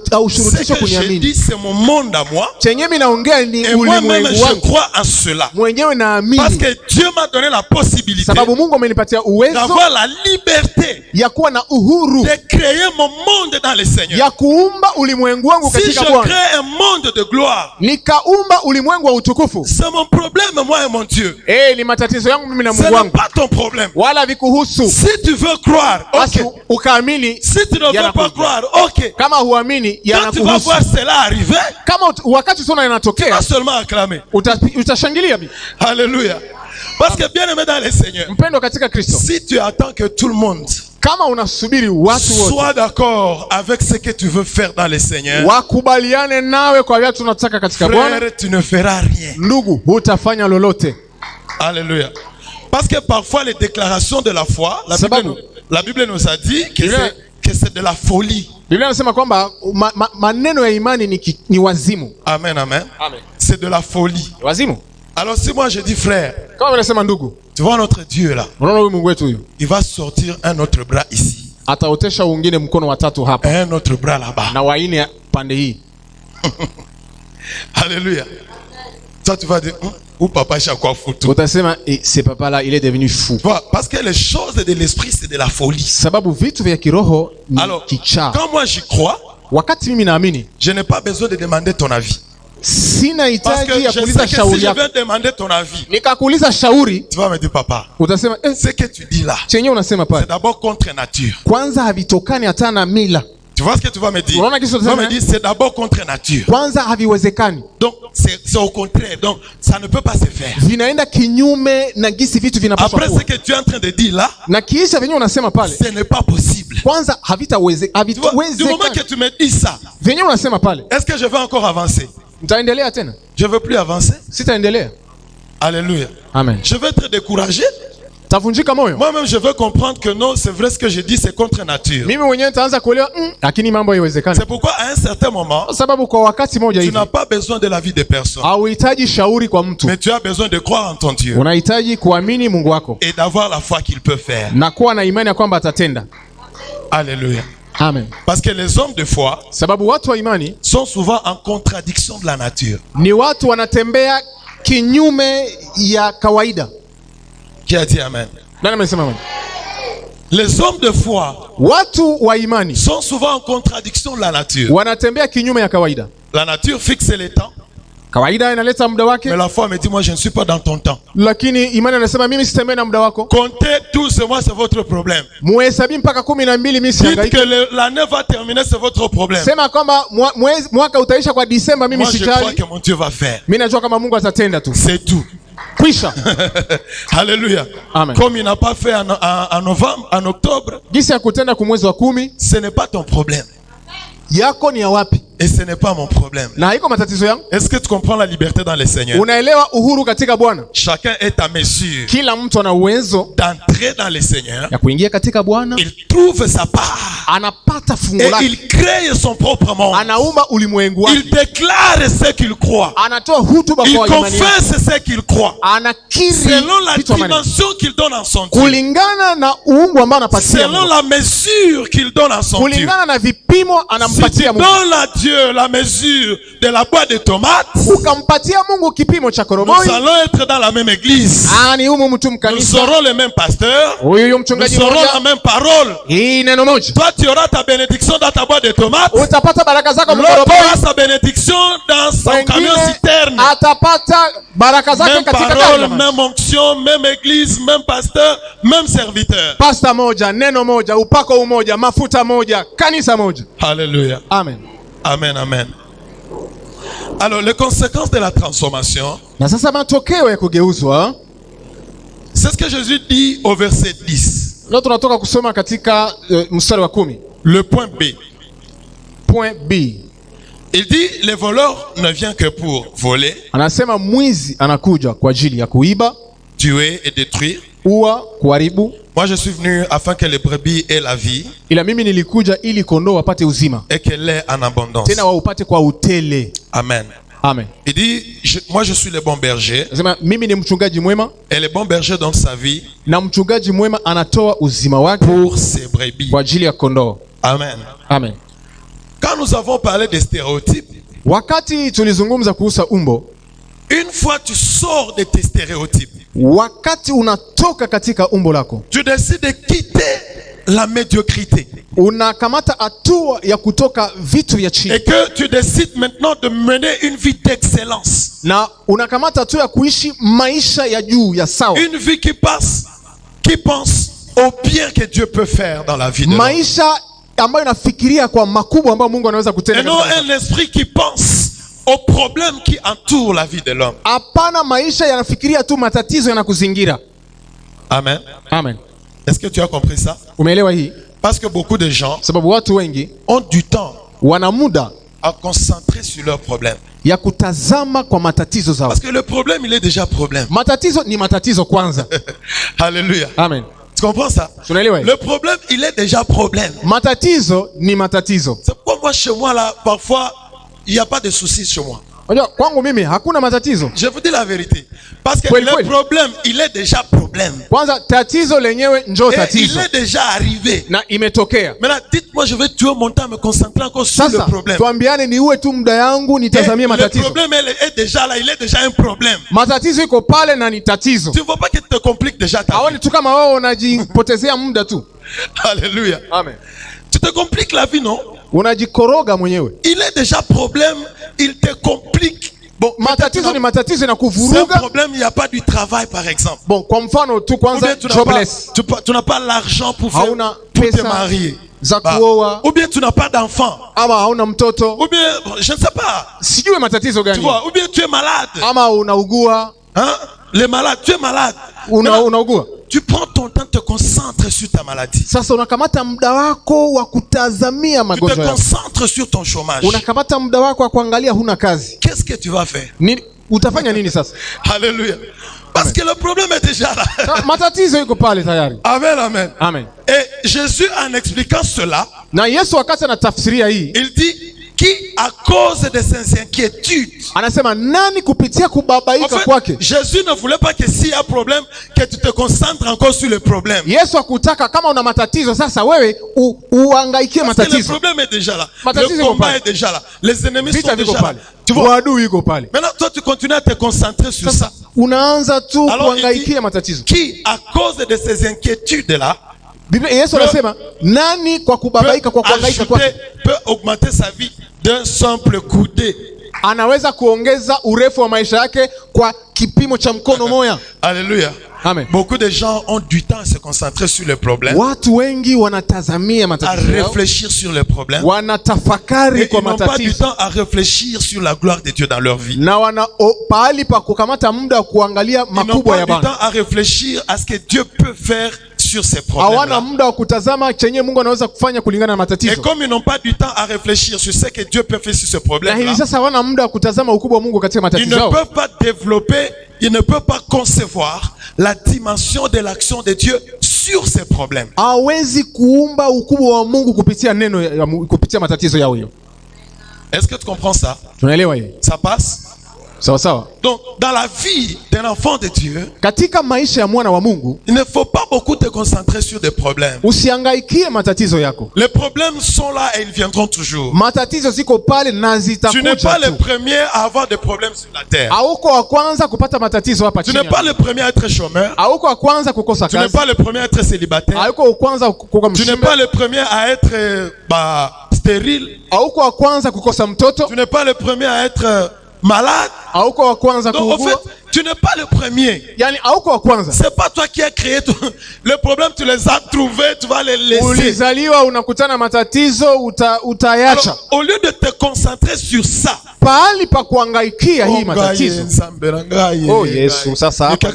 Ce haushurutishwe que je kuniamini. dis, c'est mon monde à moi. Chenye mimi naongea ni Et moi-même, ulimwengu je wangu. crois en cela. Mwenyewe Parce naamini que Dieu m'a donné la possibilité sababu Mungu amenipatia uwezo d'avoir la liberté ya kuwa na uhuru de créer mon monde dans le Seigneur. ya kuumba ulimwengu wangu Si je katika Bwana. crée un monde de gloire, Nikaumba ulimwengu wa utukufu. c'est mon problème, moi et mon Dieu. Ni matatizo yangu mimi na Ce Mungu n'est wangu. pas ton problème. Wala vikuhusu. Si tu veux croire, Basi ok. ukaamini. Si tu ne veux pas Yanakuja. croire, ok. Kama huamini Quand tu vas yanakuhusu. voir cela arriver, Kama wakati sana tu yanatokea vas seulement acclamer. utashangilia bibi. Alléluia. Parce que bien aimé dans le Seigneur, Mpendo katika Kristo. si tu attends que tout le monde Kama unasubiri watu wote sois d'accord avec ce que tu veux faire dans le Seigneur, wakubaliane nawe kwa viatu tunataka katika Bwana, frère, tu ne feras rien. ndugu, hutafanya lolote. Alléluia. Parce que parfois les déclarations de la foi, la Bible nous a dit que c'est de la folie. Biblia inasema kwamba maneno ya imani ni wazimu. Amen, amen. Amen. C'est de la folie. Wazimu. Alors si moi je dis frère, Kama unasema ndugu, tu vois notre Dieu là, unaona huyu Mungu wetu huyu il va sortir un autre bras ici, ataotesha wengine mkono wa tatu et hapa un autre bras là-bas. na waine pande hii. Alléluia. Toi tu vas dire, où papa chaque quoi foutu. Utasema ce papa là il est devenu fou. Tu vois, parce que les choses de l'esprit c'est de la folie. Sababu vitu vya kiroho ni Alors, kichaa. quand moi j'y crois, Wakati mimi naamini, je n'ai pas besoin de demander ton avis. sina Parce que hitaji ya je sais kuuliza que si shauri je yako. viens demander ton avis, Nikakuuliza shauri, tu vas me dire papa, utasema ce que tu dis là, chenye unasema c'est pale d'abord contre nature. kwanza havitokani hata na mila. Tu vois ce que tu vas me dire? Unaona kitu Tu vas utasema, me dire c'est d'abord contre nature. kwanza haviwezekani. Donc c'est au contraire. Donc ça ne peut pas se faire. Vinaenda kinyume na gisi vitu vinapaswa Après kuwa. ce que tu es en train de dire là, Na kiisha venye unasema pale, ce n'est pas possible. kwanza Tu vois, du moment que havitawezekani. tu me dis ça, Venye unasema pale, est-ce que je vais encore avancer? nitaendelea tena? Je ne veux plus avancer. Sitaendelea. Alléluia. Amen. Je vais être découragé. Tavunjika moyo. Moi-même, je veux comprendre que non, c'est vrai ce que je dis, c'est contre nature. Mimi mwenyewe nitaanza kuelewa lakini mambo haiwezekani. C'est pourquoi à un certain moment, Kwa sababu kwa wakati moja tu hivi n'as pas besoin de l'avis des personnes, hauhitaji shauri kwa mtu. mais tu as besoin de croire en ton Dieu Unahitaji kuamini Mungu wako et d'avoir la foi qu'il peut faire. na kuwa na imani ya kwamba atatenda. Alléluia. Amen. Parce que les hommes de foi Sababu watu wa imani sont souvent en contradiction de la nature. ni watu wanatembea kinyume ya kawaida. Qui a dit amen? Nani amesema amen? Les hommes de foi Watu wa imani sont souvent en contradiction de la nature. wanatembea kinyume ya kawaida. La nature fixe les temps, Kawaida inaleta muda wake, mais la foi me dit, moi je ne suis pas dans ton temps. lakini imani anasema mimi sitembei na muda wako. Comptez 12 mois, c'est votre problème. Muhesabi mpaka 12, mimi Dites sihangaiki. que l'année va terminer, c'est votre problème. Sema kwamba mwaka utaisha kwa Disemba, mimi Moi je crois sijali. que mon Dieu va faire. Mimi najua kama Mungu atatenda tu. C'est tout. Kwisha. Alléluia. Amen. Comme il n'a pas fait en novembre, en octobre, Gisi ya kutenda kwa mwezi wa 10 ce n'est pas ton problème. yako ni ya wapi? Et ce n'est pas mon problème. Na haiko matatizo yangu. Est-ce que tu comprends la liberté dans le Seigneur? Unaelewa uhuru katika Bwana? Chacun est à mesure Kila mtu ana uwezo d'entrer dans le Seigneur. ya kuingia katika Bwana, Il trouve sa part. anapata fungu Et lake, il crée son propre monde. anaumba ulimwengu Il wake, déclare ce qu'il croit. anatoa hutuba Il kwa imani yake, confesse ce qu'il croit. anakiri Selon la vitu amani, dimension qu'il donne en son Dieu. kulingana na uungu ambao anapatia Selon Mungu, la mesure qu'il donne en son Dieu. kulingana na vipimo Si tu anampatia Mungu. donnes à Dieu la mesure de la boîte de tomates, Ukampatia Mungu kipimo cha nous koroboi, allons être dans la même église. ni humu mtu Nous mkanisa, aurons le même pasteur. huyu Nous mchungaji aurons la mmoja, même parole. hii neno moja. Toi, tu auras ta bénédiction dans ta boîte de tomates. Utapata baraka zako L'autre aura mkoroboi, sa bénédiction dans son camion wengine citerne. atapata baraka zake Même katika parole, gari. même onction, même église, même pasteur, même serviteur. Pasta moja, neno moja, upako umoja, mafuta moja, kanisa moja. Alléluia. Amen. Amen, amen. Alors, les conséquences de la transformation, Na sasa matokeo ya kugeuzwa, c'est ce que Jésus dit au verset 10. leo tunatoka kusoma katika mstari wa 10. Le point B. Point B. Il dit, le voleur ne vient que pour voler, Anasema mwizi anakuja kwa ajili ya kuiba, tuer et détruire. ua, kuharibu. Moi, je suis venu afin que les brebis aient la vie Ila mimi nilikuja ili kondoo wapate uzima, et qu'elle l'ait en abondance. tena waupate kwa utele. Amen. Amen. Il dit, moi je suis le bon berger. Anasema mimi ni mchungaji mwema, Et le bon berger donne sa vie na mchungaji mwema anatoa uzima wake pour ses brebis. kwa ajili ya kondoo. Amen. Amen. Quand nous avons parlé des stéréotypes, Wakati tulizungumza kuhusu umbo, une fois tu sors de tes stéréotypes, wakati unatoka katika umbo lako, tu décides de quitter la médiocrité. unakamata hatua ya kutoka vitu vya chini, Et que tu décides maintenant de mener une vie d'excellence. na unakamata hatua ya kuishi maisha ya juu ya sawa, Une vie qui passe, qui pense au bien que Dieu peut faire dans la vie de l'homme. maisha ambayo inafikiria kwa makubwa ambayo Mungu anaweza Et kutenda non katika maisha. un esprit qui pense aux problèmes qui entourent la vie de l'homme. Hapana, maisha yanafikiria tu matatizo yanakuzingira. Amen. Amen. Est-ce que tu as compris ça? Umeelewa hii? Parce que beaucoup de gens Sababu watu wengi ont du temps wana muda à concentrer sur leurs problèmes. ya kutazama kwa matatizo zao. Parce que le problème, il est déjà problème. Matatizo ni matatizo kwanza. Alléluia. Amen. Tu comprends ça? Tunaelewa hii? Le problème, il est déjà problème. Matatizo ni matatizo. C'est pourquoi moi, chez moi, là, parfois, il n'y a pas de soucis chez moi. Unajua kwangu mimi hakuna matatizo. Je vous dis la vérité. Parce que Kweli, le kweli. problème, il est déjà problème. Kwanza tatizo lenyewe njoo Et il tatizo est déjà arrivé. na imetokea. Maintenant, dites-moi, je vais tuer mon temps à me concentrer encore sur le Sasa problème. tuambiane niue tu muda yangu Et nitazamie le matatizo. problème elle est déjà là, il est déjà un problème. Matatizo iko pale na ni tatizo. Tu ne vois pas que tu te compliques déjà ta vie. Haoni tu kama wewe unajipotezea muda tu. Alléluia. Amen. Tu te compliques la vie, non? Unajikoroga mwenyewe. Il est déjà problème, il te complique. Bon, Matatizo ni matatizo na c'est un kuvuruga. problème, il n'y a pas du travail, par exemple. Bon, kwa mfano tu Ou kwanza bien tu n'as jobless. tu n'as pas l'argent pour faire, Hauna pour te pesa marier. za Bah, kuoa, ou bien tu n'as pas d'enfant. ama hauna mtoto. Ou bien, je ne sais pas. Sijui matatizo Tu gani. vois, ou bien tu es malade. Ama unaugua, Hein? Les malades, tu es malade. Maintenant, unaugua. tu prends ton temps, te concentres sur ta maladie. Sasa unakamata muda wako wa kutazamia Tu te magonjwa yako. concentres sur ton chômage. Unakamata muda wako wa kuangalia huna kazi. Qu'est-ce que tu vas faire? Utafanya nini sasa? Alléluia. Parce que le problème est déjà là. Matatizo iko pale tayari. Amen, amen. Amen. Et Jésus, en expliquant cela, Na Yesu wakati anatafsiria hii, il dit, qui à cause de ses inquiétudes. anasema nani kupitia En kubabaika fait, kwake. Jésus ne voulait pas que s'il y a problème, que tu te concentres encore sur le problème. Yesu hakutaka kama una matatizo sasa wewe uangaikie Parce que le matatizo. problème est déjà là. Matatizo Le iko combat pale. est déjà là. Les ennemis Vita sont viko déjà là. pale. Tu vois? Uadui iko pale. Maintenant, toi, tu continues à te concentrer sur ça. Unaanza tu Alors, il kuangaikia dit, matatizo. qui, à cause de ces inquiétudes-là, Biblia Yesu anasema nani kwa kubabaika kwa kuangaika kwake peut augmenter sa vie d'un simple coudé. anaweza kuongeza urefu wa maisha yake kwa kipimo cha mkono moja. Alléluia. Amen. Beaucoup de gens ont du temps à se concentrer sur les problèmes, Watu wengi wanatazamia à matatizo yao, réfléchir sur les problèmes. wanatafakari Et kwa ils n'ont pas du matatizo temps à réfléchir sur la gloire de Dieu dans leur vie. na pahali pa kukamata muda wa kuangalia Ils n'ont makubwa pas ya du Bwana. temps à réfléchir à ce que Dieu peut faire sur ces Hawana problèmes. muda wa kutazama chenye Mungu anaweza kufanya kulingana na Et matatizo. comme ils n'ont pas du temps à réfléchir sur ce que Dieu peut faire sur ce Na problème, hivi sasa hawana muda wa kutazama ukubwa wa Mungu katika ils matatizo ne yao. peuvent pas développer, ils ne peuvent pas concevoir la dimension de l'action de Dieu sur ces problèmes. Hawezi kuumba ukubwa wa Mungu kupitia neno kupitia matatizo yao hiyo. Est-ce que tu comprends ça? Tunaelewa hii? Ça passe? Sawa sawa. Donc, dans la vie d'un enfant de Dieu, Katika maisha ya mwana wa Mungu il ne faut pas beaucoup te concentrer sur des problèmes. usiangaikie matatizo yako. Les problèmes sont là et ils viendront toujours. Matatizo ziko pale na Tu n'es zitakuja pas le tu. premier à avoir des problèmes sur la terre. Hauko wa kwanza kupata matatizo hapa Tu chini. n'es pas le premier à être chômeur. Hauko wa kwanza kukosa Tu n'es kazi. pas le premier à être célibataire. Hauko wa kwanza kukosa Tu n'es mshimba. pas le premier à être stérile. Hauko wa kwanza kukosa mtoto. Tu n'es pas le premier à être malade. Hauko wa kwanza Donc, en fait, kuugua. tu n'es pas le premier. Yani hauko wa kwanza. C'est pas toi qui as créé tout. Le problème, tu les as trouvés, tu vas les laisser. Ulizaliwa unakutana matatizo utayacha. Alors, au lieu de te concentrer sur ça, Pahali pa kuangaikia hii matatizo. Oh, Yesu, sasa hapa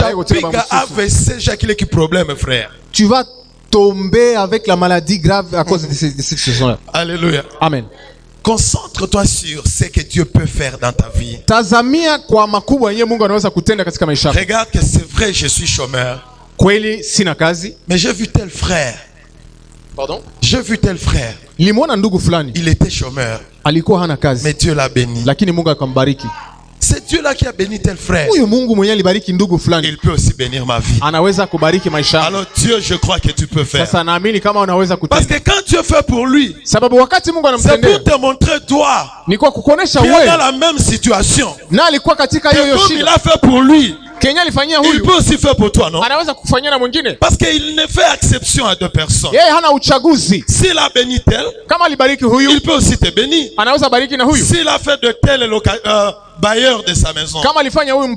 utapiga AVC chaque ile qui problème, frère. Tu vas tomber avec la maladie grave à cause de ces situations-là. Alléluia. Amen. Concentre-toi sur ce que Dieu peut faire dans ta vie. Tazamia kwa makubwa yenyewe Mungu anaweza kutenda katika maisha yako. Regarde que c'est vrai, je suis chômeur. Kweli sina kazi. Mais j'ai vu tel frère. Pardon? J'ai vu tel frère. Nilimwona ndugu fulani. Il était chômeur. Alikuwa hana kazi. Mais Dieu l'a béni. Lakini Mungu akambariki. C'est Dieu là qui a béni tel frère. Huyu Mungu mwenyewe alibariki ndugu fulani, Il peut aussi bénir ma vie. anaweza kubariki maisha yangu. Alors Dieu, je crois que tu peux faire. Sasa naamini kama unaweza Parce kutenda, que quand Dieu fait pour lui, sababu wakati Mungu c'est anamtendea pour te montrer toi ni kwa kukuonesha qui est dans wewe la même situation. na alikuwa katika hiyo Et hiyo comme il shida. a fait pour lui, Kenya alifanyia il huyu, peut aussi faire pour toi, non? anaweza kufanyia na mwingine. Parce qu'il ne fait exception à deux personnes. Yeye hana uchaguzi. S'il a béni tel, Kama alibariki huyu, il peut aussi te bénir. anaweza bariki na huyu. S'il a fait de tel bailleur de sa maison, Kama alifanya huyu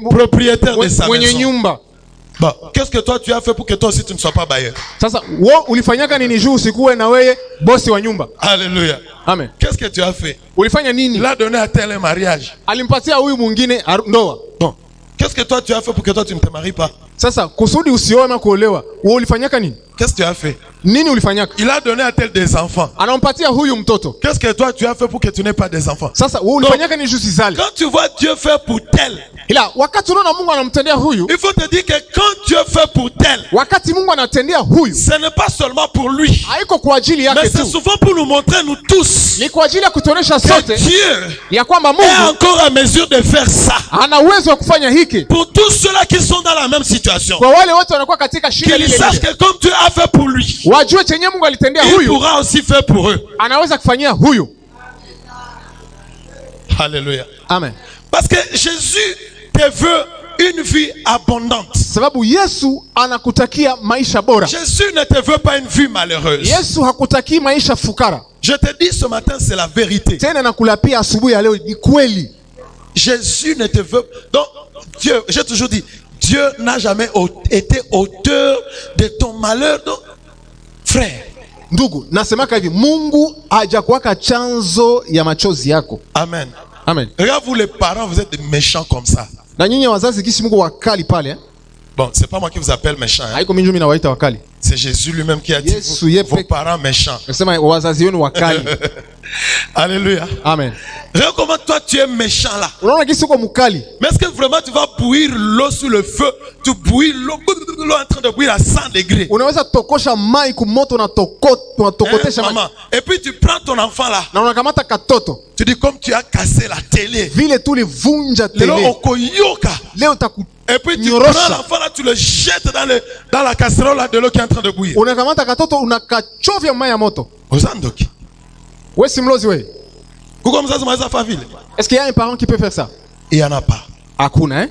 propriétaire de sa mwenye maison, nyumba, bon, qu'est-ce que toi tu as fait pour que toi aussi tu ne sois pas bailleur? sasa wewe ulifanyaka nini juu usikuwe na wewe bosi wa nyumba? Alléluia. Amen. Qu'est-ce que tu as fait? Ulifanya nini? Il a donné à tel un mariage. Alimpatia huyu mwingine ndoa. Bon, qu'est-ce que toi tu as fait pour que toi tu ne te maries pas? Sasa kusudi usioe ama kuolewa, wewe ulifanyaka nini? Qu'est-ce que tu as fait? Nini ulifanyaka? Il a donné à tel des enfants. Anampatia huyu mtoto. Qu'est-ce que toi tu as fait pour que tu n'aies pas des enfants? Sasa wewe ulifanyaka nini juu usizale? Quand tu vois Dieu faire pour tel, Ila wakati unaona Mungu anamtendea huyu, il faut te dire que quand Dieu fait pour tel, wakati Mungu anatendea huyu, ce n'est pas seulement pour lui, haiko kwa ajili mais yake c'est tu, souvent pour nous montrer nous tous ni kwa ajili ya kutuonesha que sote Dieu ya kwamba est Mungu encore à mesure de faire ça. ana uwezo wa kufanya hiki Pour tous ceux-là qui sont dans la même situation, kwa wale wote wanakuwa katika shida qu'ils lile sachent lile, que comme Dieu a fait pour lui, wajue chenye Mungu alitendea il huyu pourra aussi faire pour eux. anaweza kufanyia huyu. Alléluia. Amen. Parce que Jésus te veut une vie abondante. Sababu Yesu anakutakia maisha bora. Jésus ne te veut pas une vie malheureuse. Yesu hakutakii maisha fukara. Je te dis ce matin, c'est la vérité. Tena nakulapia asubuhi ya leo ni kweli. Jésus ne te veut... Donc, Dieu, j'ai toujours dit, Dieu n'a jamais été auteur de ton malheur. Donc, frère. Ndugu, nasemaka hivi, Mungu hajakuwaka chanzo ya machozi yako. Amen. Amen. Regarde, vous les parents, vous êtes des méchants comme ça. Na nyinyi wazazi kisi Mungu wakali pale. Bon, c'est pas moi qui vous appelle méchant. Hein? Haiko mimi nawaita wakali. C'est Jésus lui-même qui a dit Yesu vos parents méchants. Nasema wazazi wenu wakali. Alléluia. Amen. Regarde comment toi tu es méchant là. Unaona kisi uko mkali. Mais est-ce que vraiment tu vas bouillir l'eau sur le feu? Tu bouillir l'eau en train de bouillir à 100 degrés. Unaweza tokosha mai kumoto na tokotesha mai. Maman. Et puis tu prends ton enfant là. Na unakamata katoto. Tu dis comme tu as cassé la télé. Vile tu livunja Le tele. okoyoka. Leo taku Et puis tu nyorosha. prends l'enfant là, tu le jettes dans la casserole là de l'eau qui est en train de bouillir. unakamata katoto unakachovya mai ya moto. Ozandoki. Wewe si mlozi wewe. Kuko mzazi mweza fa vile? Est-ce qu'il y a un parent qui peut faire ça? Il y en a pas. Hakuna, hein?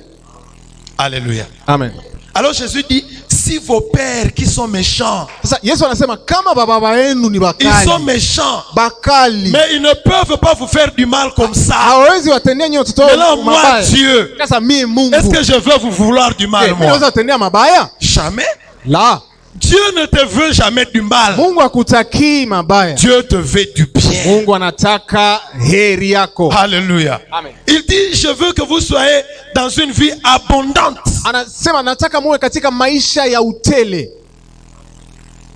Alléluia. Amen. Alors Jésus dit, si vos pères qui sont méchants, Sasa Yesu anasema kama baba yenu ni ils sont bakali. méchants, Bakali. mais ils ne peuvent pas vous faire du mal comme ça. Hawezi watendea nyinyi watoto Mais là, wao moi, mabaya. Dieu, Sasa mimi Mungu. est-ce que je veux vous vouloir du mal, Mimi moi? naweza watendea mabaya? Jamais. La. Dieu ne te veut jamais du mal. Mungu hakutakii mabaya. Dieu te veut du bien. Mungu anataka heri yako. Alléluia. Amen. Il dit, je veux que vous soyez dans une vie abondante. Anasema nataka muwe katika maisha ya utele.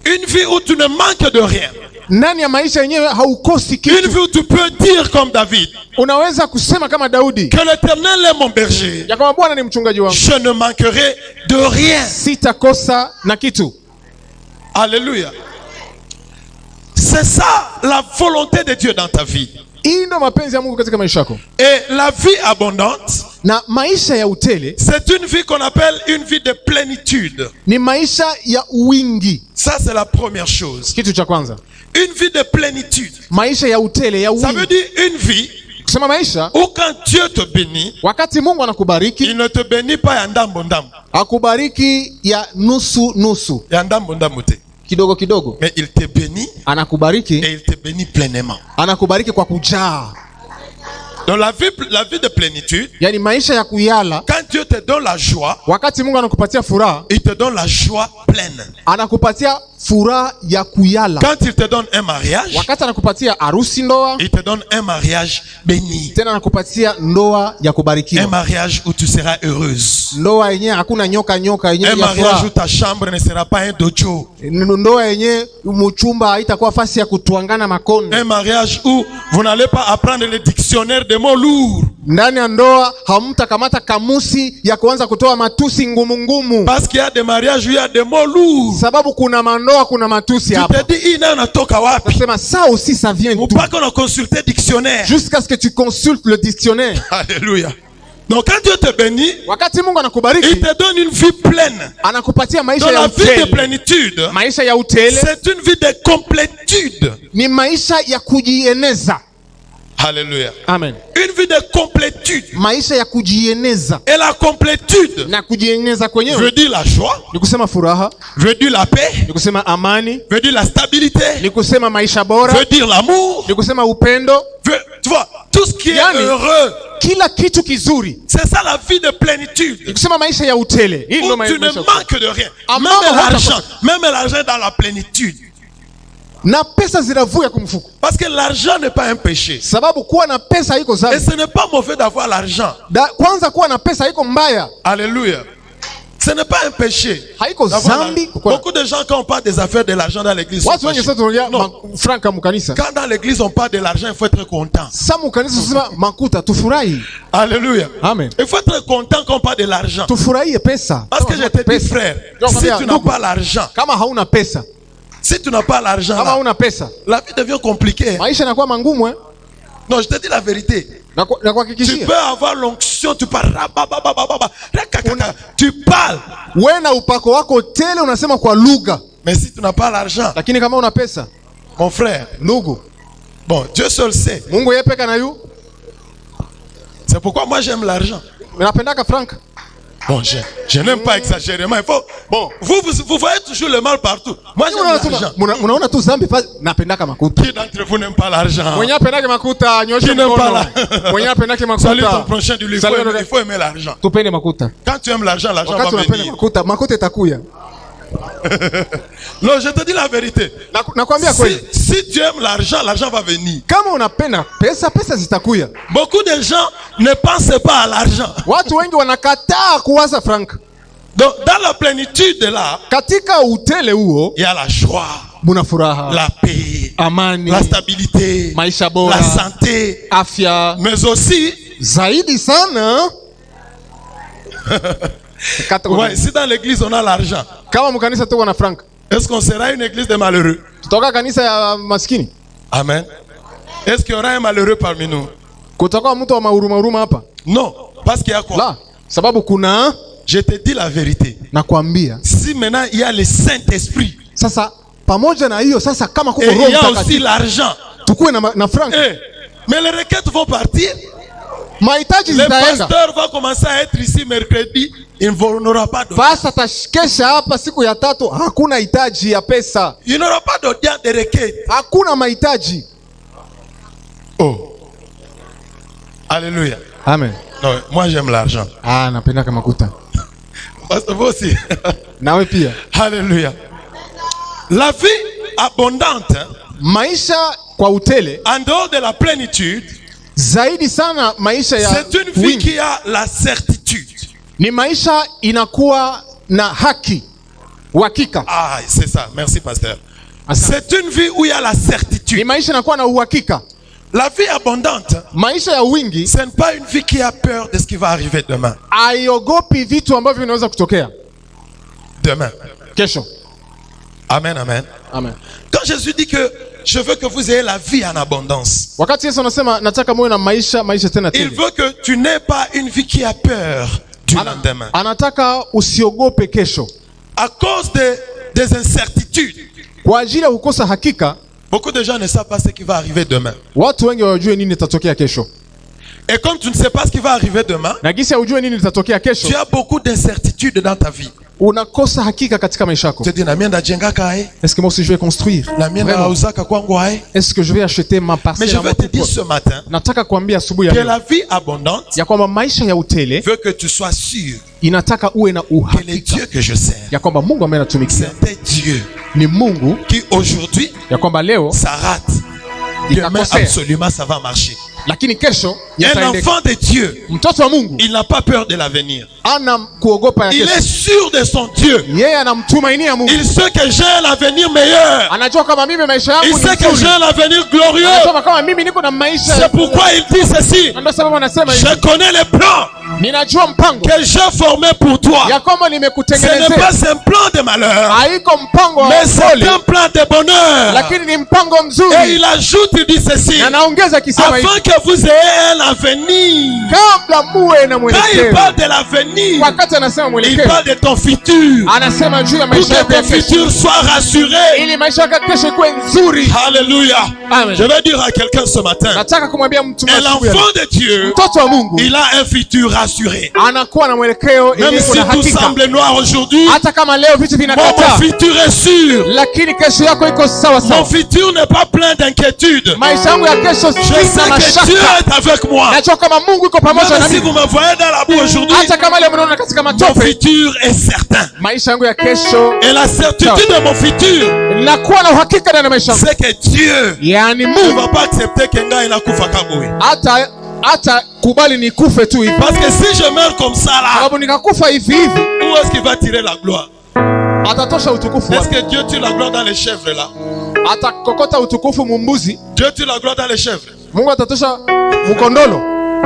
Une vie où tu ne manques de rien. Ndani ya maisha yenyewe haukosi Une kitu. vie où tu peux dire comme David, Unaweza kusema kama Daudi, que l'Éternel est mon berger. ya kwamba Bwana ni mchungaji wangu. Je ne manquerai de rien. Sitakosa na kitu. Alléluia. C'est ça la volonté de Dieu dans ta vie. Hii ndio mapenzi ya Mungu katika maisha yako. Et la vie abondante, Na maisha ya utele c'est une vie qu'on appelle une vie de plénitude. ni maisha ya wingi. Ça, c'est la première chose. Kitu cha kwanza, Une vie de plénitude. maisha ya utele ya Ça veut wingi. dire une vie Kusema maisha, où quand Dieu te bénit, wakati Mungu anakubariki, il ne te bénit pas ya ndambo ndambo. akubariki ya nusu nusu, Ya ndambo ndambo te. kidogo kidogo. Mais il te bénit Anakubariki, et il te bénit pleinement. anakubariki kwa kujaa. Donc la vie de plénitude, Yaani maisha ya kuyala, quand Dieu te donne la joie, wakati Mungu anakupatia furaha, il te donne la joie pleine. anakupatia furaha ya kuyala. Quand il te donne un mariage, Wakati anakupatia harusi, ndoa, il te donne un mariage béni. tena anakupatia ndoa ya Un kubarikiwa. mariage où tu seras heureuse. Ndoa yenyewe hakuna nyoka yenyewe Un ya mariage furaha. où ta chambre ne sera pas un dojo. Ndoa yenyewe mchumba haitakuwa fasi ya kutuangana makondo. Un mariage où vous n'allez pas apprendre le dictionnaire de mots lourds. Ndani ya ndoa hamtakamata kamusi ya kuanza kutoa matusi ngumu. Parce qu'il y a des mariages où il y a des mots lourds. Sababu kuna mandoa kuna matusi Tu hapa. te dis, il n'anatoka wapi? Nasema ça aussi ça vient Ou d'où? pas qu'on a consulté dictionnaire. Jusqu'à ce que tu consultes le dictionnaire. Alléluia. Donc quand Dieu te bénit, Wakati Mungu il anakubariki, te donne une vie pleine. anakupatia Dans maisha ya la vie de utele. plénitude, Maisha ya utele c'est une vie de complétude. ni maisha ya kujieneza. Alléluia. Amen. Une vie de complétude. Maisha ya kujieneza. Et la complétude Na kujieneza veut kwenyewe dire la joie, ni kusema furaha, veut dire la paix, ni kusema amani, veut dire la stabilité, ni kusema maisha bora, veut dire l'amour, ni kusema upendo. tu vois, tout ce qui est Yani, heureux. kila kitu kizuri. C'est ça la vie de plénitude. Ni kusema maisha ya utele. Hii ndio Où tu ne maisha ya utele. manques de rien. Ambao Même l'argent dans la plénitude. Na pesa zinavuya kumfuko. Parce que l'argent n'est pas un péché. Sababu kuwa na pesa haiko Et zambi. ce n'est pas mauvais d'avoir l'argent. Kwanza kuwa na pesa haiko mbaya. Alléluia. Ce n'est pas un péché. Haiko zambi. Beaucoup de gens, quand on parle des affaires de l'argent dans l'église, sont Watu wengi fâchés. sasa tunaongea Non. franka mukanisa. Quand dans l'église on parle de l'argent, il faut être content. Sasa mukanisa sema makuta tufurahi. Alléluia. Amen. Il faut être content quand on parle de l'argent. Tufurahie pesa. Parce que je te dis, frère, si tu n'as pas l'argent, Kama hauna pesa, si tu n'as pas l'argent, kama là, hauna pesa, la vie devient compliquée. maisha yanakuwa mangumu eh? Non, je te dis la vérité. Na Tu kuhakikishia. peux avoir l'onction, tu parles, tu parles. Wewe na upako wako tele unasema kwa lugha. Mais si tu n'as pas l'argent, Lakini kama una pesa, mon frère, ndugu, bon, Dieu seul sait. Mungu yeye peka na yu. C'est pourquoi moi j'aime l'argent. Napendaka franka. Bon, je n'aime pas exagérément. Il faut, bon, vous voyez toujours le mal partout. Moi j'aime l'argent. Unaona tu zambi pa napendaka makuta. Qui d'entre vous n'aime pas l'argent? Mwenye apendake makuta nyoshe Qui n'aime pas mkono. Mwenye apendake Salut ton makuta. prochain du livre. Il faut aimer l'argent. Tupende makuta. Quand tu aimes l'argent, l'argent va Wakati unapenda venir. makuta, makuta itakuya. Non, je te dis la vérité. Nakwambia kweli. Si tu aimes l'argent, l'argent va venir. Kama unapenda pesa, pesa zitakuya. Beaucoup de gens ne pensent pas à l'argent. Watu wengi wanakataa kuwaza franka. Donc, dans la plénitude là, Katika utele huo, il y a la joie, muna furaha, la paix, amani, la stabilité, maisha bora, la santé, afya, mais aussi, zaidi sana. ouais, si dans l'église on a l'argent, Kama mkanisa tuko na franka, est-ce qu'on sera une église de malheureux? tutoka kanisa ya maskini? Amen. Est-ce qu'il y aura un malheureux parmi nous? Kutakuwa mtu wa huruma hapa? Non, parce qu'il y a quoi? La, sababu kuna, Je te dis la vérité. nakwambia. Si maintenant il y a le Saint-Esprit, Sasa pamoja na hiyo sasa kama kuko et il Roho y a aussi Mtakatifu, l'argent, tukue na franka. mais les requêtes vont partir. Mahitaji Le zitaenda. pasteur va commencer à être ici mercredi, il n'aura pas d'audience. Pasa tashikesha hapa siku ya tatu, hakuna hitaji ya pesa. Il n'aura pas d'audience de requête. Hakuna mahitaji. Oh. Alléluia. Amen. Non, moi j'aime l'argent. Napenda kama makuta. Parce que vous aussi. Nawe pia. Alléluia. La vie abondante, hein, Maisha kwa utele, en dehors de la plénitude, zaidi sana maisha ya c'est une vie wingi. qui a la certitude. Ni maisha inakuwa na haki. Uhakika. Ah, c'est ça. Merci, pasteur. Asante. C'est une vie où il y a la Ni certitude. maisha inakuwa na uhakika. La vie abondante, Maisha ya wingi ce n'est pas une vie qui a peur de ce qui va arriver demain. haiogopi vitu ambavyo vinaweza kutokea Demain. kesho. Amen, amen. Amen. Quand Jésus dit que je veux que vous ayez la vie en abondance, Wakati Yesu anasema nataka muwe na maisha tena il tele, veut que tu n'aies pas une vie qui a peur du lendemain. anataka usiogope kesho À cause des incertitudes, kwa ajili ya kukosa hakika. beaucoup de gens ne savent pas ce qui va arriver demain. Watu wengi hawajui nini itatokea kesho, Et comme tu ne sais pas ce qui va arriver demain, na gisi haujui nini itatokea kesho, tu as beaucoup d'incertitudes dans ta vie. unakosa hakika katika maisha yako. Tu te dis, na mienda jengaka ae, Est-ce que moi aussi je vais construire? na mienda Vraiment. auzaka kwangu ae. Est-ce que je vais acheter ma Mais parcelle je à vais mon te dire propre? ce matin Nataka kuambia asubuhi ya que leo la vie abondante ya kwamba maisha ya utele veut que tu sois sûr inataka uwe na que les uhakika dieux que je sers, ya kwamba Mungu ambaye natumikia c'est des dieux ni Mungu, qui aujourd'hui ya kwamba leo ça rate. Il Demain t'a conseillé. absolument ça va marcher. lakini kesho Un yataendeka. enfant de Dieu, Mtoto wa Mungu il n'a pas peur de l'avenir. ana kuogopa ya Il est kesho. sûr de son Dieu. Yeye anamtumainia Mungu. Il sait que j'ai un avenir meilleur. Anajua kama mimi maisha Il yangu sait ni que j'ai nzuri. un avenir glorieux. Anasema kama mimi niko na maisha. C'est pourquoi il dit ceci. Ndio sababu anasema hivi. Je connais les plans Ninajua mpango que j'ai formés pour toi. ya kwamba Ce n'est nimekutengenezea. pas un plan de malheur, Haiko mpango wa mais c'est pole, un plan de bonheur. lakini ni mpango Et mzuri. il ajoute, il dit ceci. Na anaongeza akisema hivi, Afin que vous ayez un avenir. kabla muwe na Quand il mwelekeo. parle de l'avenir, Wakati anasema il mwelekeo, parle de ton futur. anasema juu ya Pour maisha que yako ya ton kesho, futur soit rassuré. ili maisha yako ya kesho ikuwe nzuri. Alléluia. Amen. Je vais dire à quelqu'un ce matin, Nataka kumwambia mtu et asubuhi ya leo, l'enfant de Dieu, mtoto wa Mungu il a un futur rassuré. anakuwa na mwelekeo Même ili si kuna tout hakika. semble noir aujourd'hui, Hata kama leo vitu mon vinakataa, futur est sûr. lakini kesho yako iko sawa Mon sawa. futur n'est pas plein d'inquiétude. Maisha yangu ya kesho Je sina sais que Dieu mashaka. est avec moi. Najua kama Mungu iko pamoja Même na si mimi. vous me voyez dans la boue aujourd'hui, Hata kama leo mnaona katika mon matope, futur est certain. maisha yangu ya kesho Et la certitude de mon futur, nakuwa na uhakika ndani ya maisha yangu. c'est que Dieu Yaani ne Mungu va pas accepter que Nga il a kufa kaboué. hata kubali nikufe tu hivi, Parce que si je meurs comme ça là, sababu nikakufa hivi hivi, où est-ce qu'il va tirer la gloire? atatosha utukufu Est-ce wapi? que Dieu tire la gloire dans les chèvres là? Atakokota utukufu mumbuzi, Dieu tire la gloire dans les chèvres. Mungu atatosha mkondolo.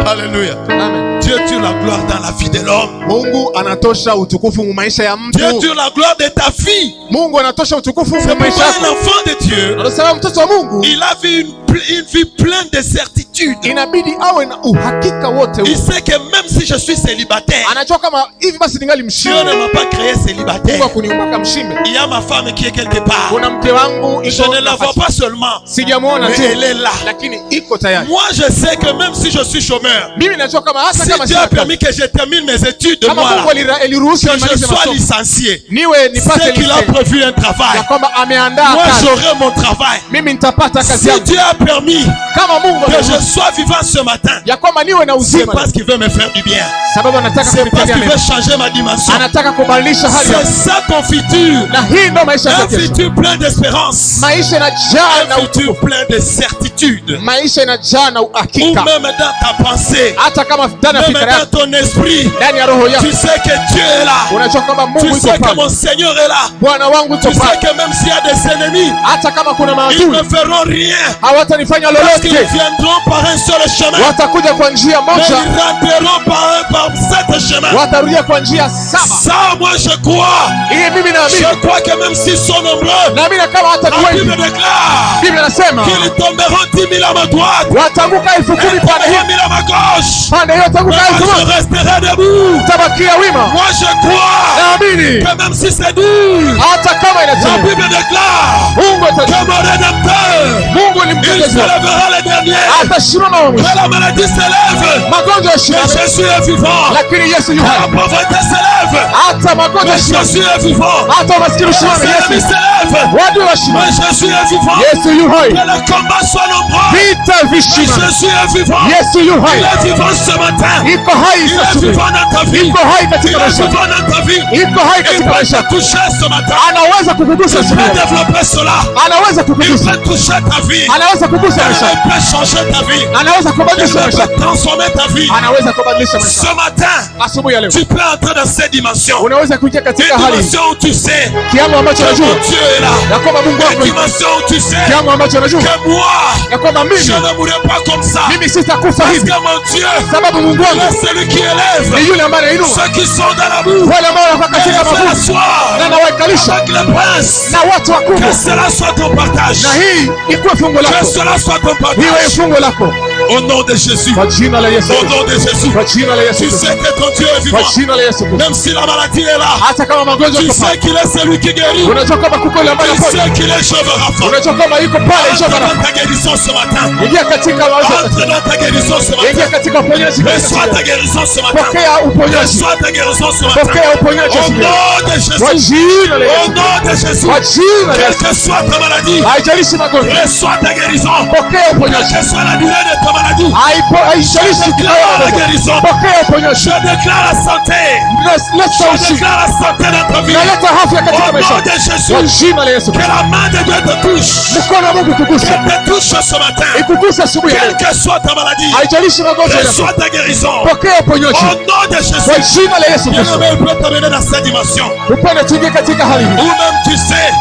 Alléluia. Amen. Dieu tire la gloire dans la vie de l'homme. Mungu anatosha utukufu mu maisha ya Dieu mtu. tire la gloire de ta fille. Mungu anatosha utukufu C'est mu maisha pourquoi un yako. enfant de Dieu, Ndio sababu mtoto wa Mungu il a vu une vie pleine de certitude. inabidi awe na uhakika wote Il huu. sait que même si je suis célibataire, Anajua kama hivi basi ningali Dieu mshime. ne m'a pas créé Mungu célibataire. akuniumbaka mshime. Il y a ma femme qui est quelque part. Kuna mke wangu Je iko ne la vois nafasi. pas seulement, Sijamuona mais tu, elle est là. lakini iko tayari. Moi, je sais que même si je suis chômeur, Mimi najua kama hata si kama Dieu sina a permis kazi, que je termine mes études, kama moi, Mungu là, aliruhusu que je nimalize sois masomo, licencié, niwe nipate c'est qu'il a liseni, prévu un travail. ya kwamba ameandaa Moi, kazi, j'aurai mon travail. mimi nitapata kazi Si yangu. Dieu a permis Kama Mungu que je ameruhusu sois vivant ce matin, ya kwamba niwe na c'est uzima, parce qu'il veut me faire du bien. sababu anataka C'est parce kunitendea qu'il mema, veut changer ma dimension. anataka kubadilisha hali C'est yangu, ça ton futur. na hii ndo maisha Un ya kesho. futur plein d'espérance. Maisha inajaa na Un futur plein de certitude. maisha inajaa na Ou uhakika, même dans ta pensée, hata kama ndani ya même fikra dans yako, ton esprit, ndani ya roho yako tu sais que Dieu est là. unajua kwamba Tu Mungu sais iko que pale, mon Seigneur est là. Bwana wangu Tu iko sais pale. que même s'il y a des ennemis, Hata kama kuna ils maadui ne feront rien. hawatanifanya Parce qu'ils lolote, viendront par un seul chemin. watakuja kwa njia Mais moja, ils rentreront par sept chemins. watarudia kwa njia saba. Ça, moi je crois. Hii mimi naamini, Je crois que même s'ils sont nombreux, naamini kama hata la ni wengi, Bible déclare Biblia inasema qu'ils tomberont 10 000 à ma droite watanguka 10,000 et pande 3 hii, 000 à ma gauche. pande hiyo Mais tanguka moi, 1000, je resterai debout. tabakia wima. Moi je crois Naamini que même si c'est dur, hata kama la inachelewa, Bible déclare Mungu que atajua. mon rédempteur, Mungu ni il se mtetezi, lèvera le dernier. atasimama wa mwisho. Que la maladie s'élève, Magonjwa que yashindane, Jésus est vivant. lakini Yesu yu Que la hai. pauvreté s'élève, Hata magonjwa que yashindane, Jésus est vivant. hata umaskini Que usimame, les ennemis Yesu s'élèvent, wadu que washindane, Jésus est vivant. Yesu yu hai. Que le combat soit nombreux, Vita que vishindane, Jésus est vivant. Yesu yu Il hai. est vivant ce matin. Iko hai Il est asubuhi, vivant dans ta vie. iko hai Il katika est maisha, vivant dans ta vie. iko hai Il katika peut maisha. te toucher ce matin. Anaweza kukugusa Il asubuhi, peut développer cela. anaweza Il kukugusa, peut toucher ta vie. anaweza kugusa maisha, Il peut changer ta vie. anaweza Il kubadilisha maisha, peut transformer ta vie. anaweza kubadilisha maisha. Ce matin, Asubuhi ya leo tu peux entrer dans cette dimension. unaweza kuingia Une katika hali dimension où tu sais kiwango ambacho que najua mon Dieu est là. ya kwamba Mungu Une wako yuko, dimension où tu sais kiwango ambacho najua que moi, ya kwamba je mimi ne mourrai pas comme ça. mimi sitakufa Parce hivi, que mon Dieu, sababu Mungu il wangu est celui qui élève ni yule ambaye anainua ceux qui sont dans la boue. wale ambao wanakuwa Et katika les fait magumu asseoir na anawaikalisha avec les princes. na watu wakubwa, Que cela soit ton partage. na hii ikuwe fungu Que lako, cela soit ton iwe partage. fungu lako Au nom de Jésus. kwa jina la Yesu, Au nom de Jésus. kwa jina la Yesu, Tu sais que ton Dieu est kwa vivant. jina la Yesu. Même si la maladie est là, Hata kama magonjwa tu yako sais pale, qu'il est celui qui guérit. unajua kama kuko yule ambaye Tu anaponya, sais qu'il est Jehovah Rapha. unajua kama yuko pale Entre Jehova Rafa. dans ta guérison ce matin. Ingia katika mawazo, Entre dans ta guérison ce matin. ingia katika uponyaji Reçois katika ta guérison ce matin. pokea uponyaji, Reçois ta guérison ce matin. pokea uponyaji Au asubuhi, nom de kwa Jésus. jina la Au Yesu, nom de Jésus. kwa jina la Quelle Yesu. que soit ta maladie, Haijalishi magonjwa, reçois ta guérison. pokea Quelle uponyaji, que soit la durée de ta maladie. Haijalishi Je déclare la guérison. pokea uponyaji. Je déclare la santé. Leta Je ushindi. déclare la santé dans ta vie. Naleta afya katika Au maisha. nom de Kwa Jésus. jina la Yesu Que Kristo. la main de Dieu te touche. Mkono wa Mungu kuguse. Qu'elle te touche ce matin. Ikuguse asubuhi ya Quelle leo. que soit ta maladie. Haijalishi magonjwa Quelle yako. soit ta guérison. Pokea uponyaji. Au nom de Kwa Jésus. jina la Yesu Kristo. Bien-aimé, il peut t'amener dans cette dimension. Upende tuingie katika hali hii. Ou même tu sais,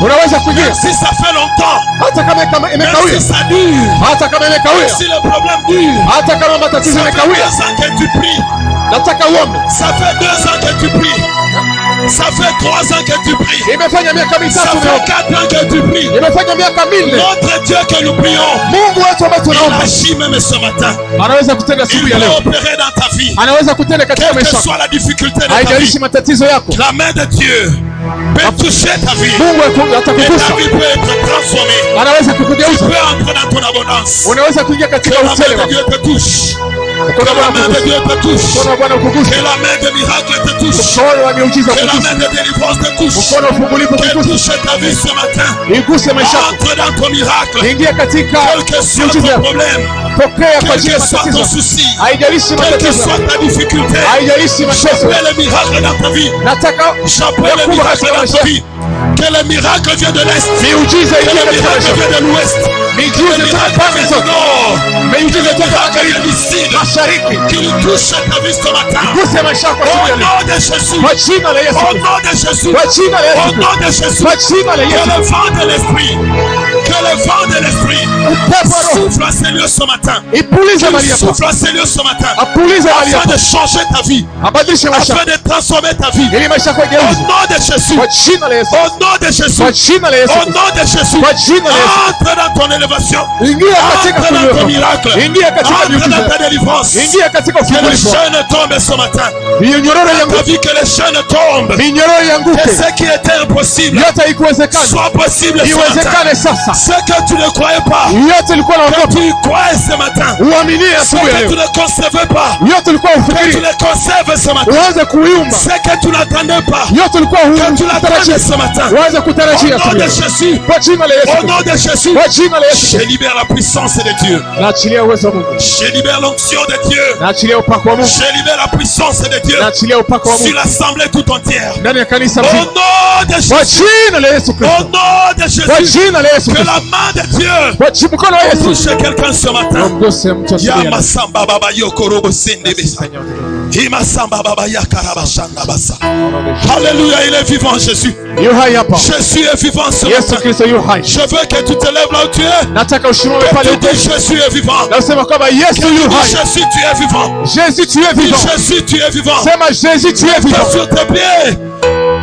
Unaweza kuingia si ça fait longtemps, hata kama même imekawia. si ça dure, Hata kama imekawia. si le problème dure, Hata kama matatizo ça fait 2 imekawia. ans que tu pries, Nataka uombe. ça fait 2 ans que tu pries, ça fait 3 ans que tu pries, Imefanya miaka ça mitatu fait leo. 4 ans que tu pries. Imefanya miaka minne. Notre Dieu que nous prions, Mungu wetu ambaye il tunaomba agit même ce matin. anaweza kutenda Il siku ya peut leo. opérer dans ta vie. Anaweza kutenda katika Quelle que maisha. soit la difficulté de ta vie, Haijalishi matatizo yako. la main de Dieu peut toucher ta vie. Mungu Et ta atakugusa. vie peut être transformée. Anaweza Tu kukugeuza. peux entrer dans ton abondance. Unaweza kuingia Que katika la main utele de wako. Dieu te touche. Mkono Que wa la Bwana main de ukuguse. Dieu te touche. Mkono wa Bwana ukuguse. Que la main de miracle te touche. Mkono wa miujiza Que la ukuguse. main de délivrance te touche. Mkono wa ufungulivu Qu'elle ukuguse. touche ta vie ce matin. Iguse maisha yako. Entre dans ton miracle. Ingia katika Quel que soit miujiza ton yako. problème. Pokea kwa Quel ajili que ya soit ton matatizo. souci. Haijalishi Quelle que matatizo. soit ta difficulté. Haijalishi matatizo. J'appelle le miracle dans ta vie. Nataka J'appelle le miracle dans ta vie. Que le miracle vienne de l'Est. miujiza Que ingia le katika miracle maisha. vienne de l'Ouest. Que Miujiza le toka miracle pande vienne du zote. Nord. Miujiza Que le toka miracle vienne magharibi, du Sud. mashariki. Qu'il touche ta vie ce matin. Guse maisha yako siku Au ya leo. nom de Jésus. Kwa jina la Yesu Au Kristo. nom de Jésus. Kwa jina la Au Yesu nom Kristo. de Jésus. Kwa jina la Que Yesu le Kristo. vent de l'esprit. Que le vent de l'esprit Upepo wa Roho souffle à ces lieux ce matin. ipulize mali Qu'il yako. souffle à ces lieux ce matin. Apulize mali Afin yako. de changer ta vie. Abadilishe maisha. Afin de transformer ta vie. Ili maisha yako Au igeuze. nom de Jésus. Kwa jina la Yesu. Au nom de Jésus. Kwa jina la Yesu. Au nom de Jésus. Kwa jina la Yesu. Entre dans ton élévation. Ingia katika Entre dans ton kuinuka. miracle. Ingia katika Entre dans miujiza. ta délivrance. Ingia katika Que les ufungulivu. jeunes tombent ce matin. Minyororo Ta yanguke. vie, que les jeunes tombent. Minyororo Que yanguke. ce qui était impossible Yote ikuwezekana. soit possible ce matin. Iwezekane sasa. Ce que tu ne croyais pas, Yote ulikuwa que unaogopa. tu crois ce matin. Uaminie Ce asubuhi ya que tu leo. ne concevais pas, Yote ulikuwa que tu ufikiri. ne conserves ce matin. Uanze kuiumba. Ce que tu n'attendais pas, Yote ulikuwa que tu l'attendais hutarajia. ce matin. Uanze kutarajia Au nom asubuhi de ya leo. Jésus. Kwa jina la Yesu Au Kristo. nom de Jésus. Kwa jina la Yesu Je Kristo. libère la puissance de Dieu. Naachilia uwezo wa Mungu. Je libère l'onction de Dieu. Naachilia upako wa Mungu. Je libère la puissance de Dieu Naachilia upako wa sur Mungu l'assemblée tout entière. ndani ya kanisa Au mzima. nom de Kwa Jésus. jina la Yesu Au Kristo. nom de Kwa Jésus. jina la Yesu Que Kristo. la main de Dieu Kwa mkono wa Yesu. touche quelqu'un ce matin. Mguse mtu asubuhi ya Ya leo. masamba baba yokorobo sende besa. Imasamba baba yakaraba shanda basa. Alléluia, il est vivant Jésus. Yu hai hapa. Jésus est vivant ce Yesu matin. Kristo yu hai. Je veux que tu te lèves là où tu es. Nataka usimame Que pale tu uko. dis Jésus est vivant. Na usema kwamba Yesu Que yu tu dis hai. Jésus tu es vivant. Jésus tu es Dis vivant. Jésus tu es vivant. Sema Jésus tu es T'es vivant. sur tes pieds.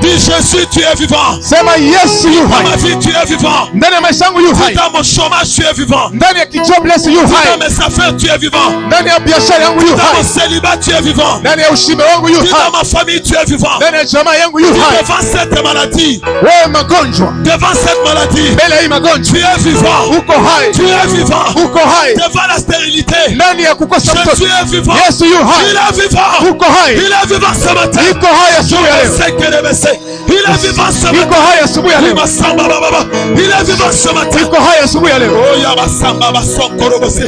Dis Jésus tu es vivant. Sema Yesu yu Dans ma hai. vie tu es vivant. Ndani ya maisha yangu yu hai. Dans mon chômage tu es vivant. Ndani ya kijobless yu Dans hai. mes affaires tu es vivant. Ndani ya biashara yangu yu Dans mon hai. célibat tu es vivant. Ndani ya ushime wangu yu Dis hai. dans ma famille tu es vivant. Ndani ya jamaa yangu yu Dis hai. devant cette maladie. Wewe magonjwa. Devant cette maladie. Mbele ya hii magonjwa. Tu es vivant. Uko hai. Tu es vivant. Uko hai. Devant la stérilité. Ndani ya kukosa Jésus mtoto. est vivant. Yesu yu Il hai. est vivant. Uko hai. Il est vivant ce matin. Iko hai asubuhi ya leo. Il est vivant ce Iko matin. hai asubuhi ya leo. Il est vivant ce matin. Iko hai asubuhi ya leo. Oh yabasamba basokorobose.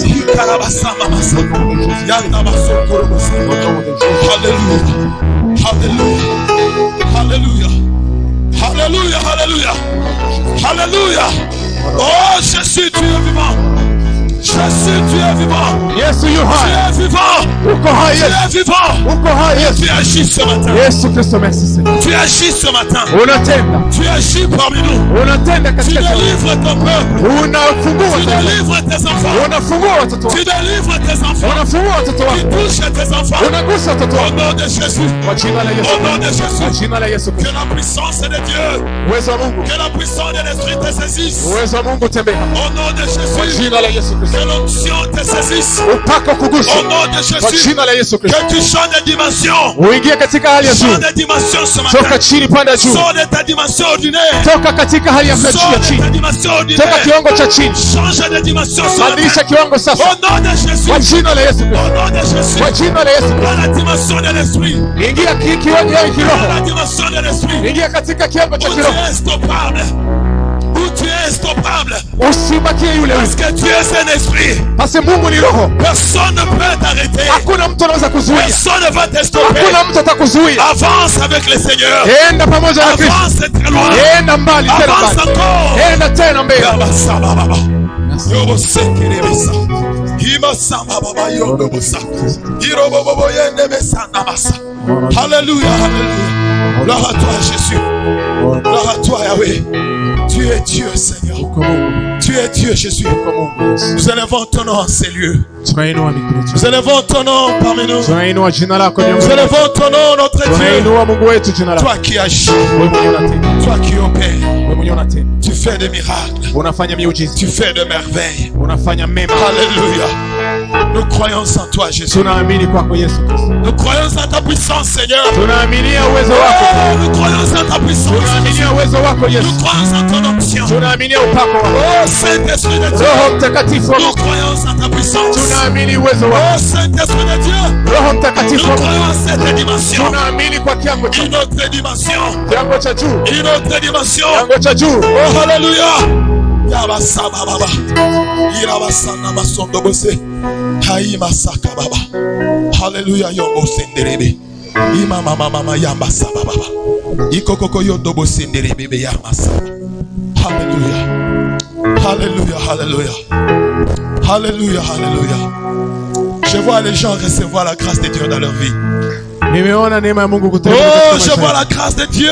Ikarabasamba basa. Yanda basokorobose. Hallelujah. Hallelujah. Hallelujah. Hallelujah. Hallelujah. Hallelujah. Oh Jésus, tu es vivant. Jésus, tu es vivant. Yesu yu Tu hai. es vivant. Uko hai Tu Yesu. es vivant. Uko hai Yesu. Tu agis ce matin. Yesu Kristo merci Seigneur. Tu agis ce matin. Unatenda. Tu agis parmi nous. Unatenda Tu katika jamii. délivres ton peuple. Unafungua Tu watoto. délivres tes enfants. Unafungua watoto. Tu délivres tes enfants. Unafungua watoto Tu wako. touches tes enfants. Unagusa watoto Au wako. nom de Jésus. Kwa jina la Yesu. Au nom de Kwa Jésus. jina la Yesu Que Kristo. la puissance de Dieu. Uwezo wa Mungu. Que la puissance de l'Esprit te saisisse. Uwezo wa Mungu tembea. Au nom de Kwa Jésus. jina la Yesu Kristo. Que l'onction te saisisse. Upako kugusha. Au nom de Kwa Jésus. jina la Yesu Kristo. Que tu changes de dimension. Uingie katika hali ya juu. Change de dimension ce Toka matin. chini panda juu. Sors de ta dimension ordinaire. Toka katika hali ya Sors de ta chini. dimension Toka ordinaire. kiwango cha chini. Change de dimension ce matin. Badilisha kiwango sasa. Au nom de Jésus. Kwa jina la Yesu Kristo. Au nom de Jésus. Kwa jina la Yesu Kristo. Dans la dimension de l'esprit. Ingia kiwango Dans kiroho. la dimension de l'esprit. Ingia katika kiwango cha Où tu kiroho. es stoppable. Où tu es instoppable. Usibakie yule Parce que Dieu est un esprit. basi Mungu ni roho. Personne ne peut t'arrêter. Hakuna mtu anaweza kuzuia. Personne ne va te stopper. Hakuna mtu atakuzuia. Avance avec le Seigneur. Enda pamoja na Kristo. Avance très loin. Enda mbali tena Avance mbali. encore. Enda tena mbele. Yobo sekere besa. Hima sama baba yobo besa. Hirobo bobo yende besa namasa. Alléluia, alléluia. Gloire à toi Jésus. Gloire à toi Yahweh. Tu es Dieu Seigneur. Tu es Dieu Jésus. Nous élevons ton nom en ces lieux. Nous élevons ton nom parmi nous. Nous élevons ton nom notre Dieu. Toi qui agis. Toi qui opères. Tu fais des miracles. Tu fais de merveilles. Alléluia. Nous croyons en toi Jésus. Nous croyons en ta puissance Seigneur. Oh, nous croyons en ta puissance. Nous croyons en ton onction. Oh Saint-Esprit de Dieu. Nous croyons en ta puissance. Oh Saint-Esprit de Dieu. Nous croyons en cette dimension. Une autre dimension. Une autre dimension. Oh Alléluia. Yabasaba baba. Irabasana masondo bose. Haima saka baba. Hallelujah yombo senderebe. Ima mama mama yambasaba baba. Ikokoko yondo bo senderebe yamasa. Hallelujah. Hallelujah, hallelujah. Hallelujah, hallelujah. Je vois les gens recevoir la grâce de Dieu dans leur vie. Oh, je vois la grâce de Dieu.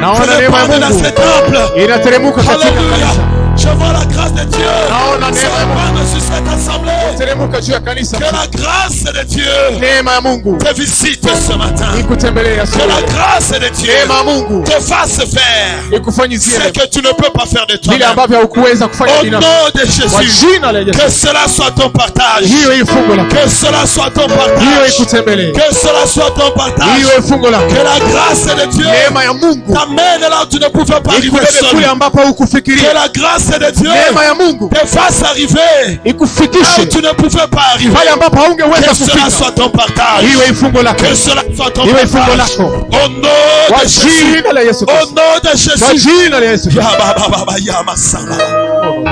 Dans ce temple. Alléluia. Je vois la grâce de Dieu. Sur cette assemblée. Que la grâce de Dieu te visite ce matin. Que la grâce de Dieu te fasse faire ce que tu ne peux pas faire de toi-même. Au nom de Jésus. Que cela soit ton partage. Que cela soit ton partage. Que cela soit ton partage. Que la grâce de Dieu t'amène là où tu ne pouvais pas arriver seul. Que la grâce de Dieu te fasse arriver là où tu ne pouvais pas arriver. Que cela soit ton partage. Que cela soit ton partage. Au nom de Jésus. Au nom de Jésus.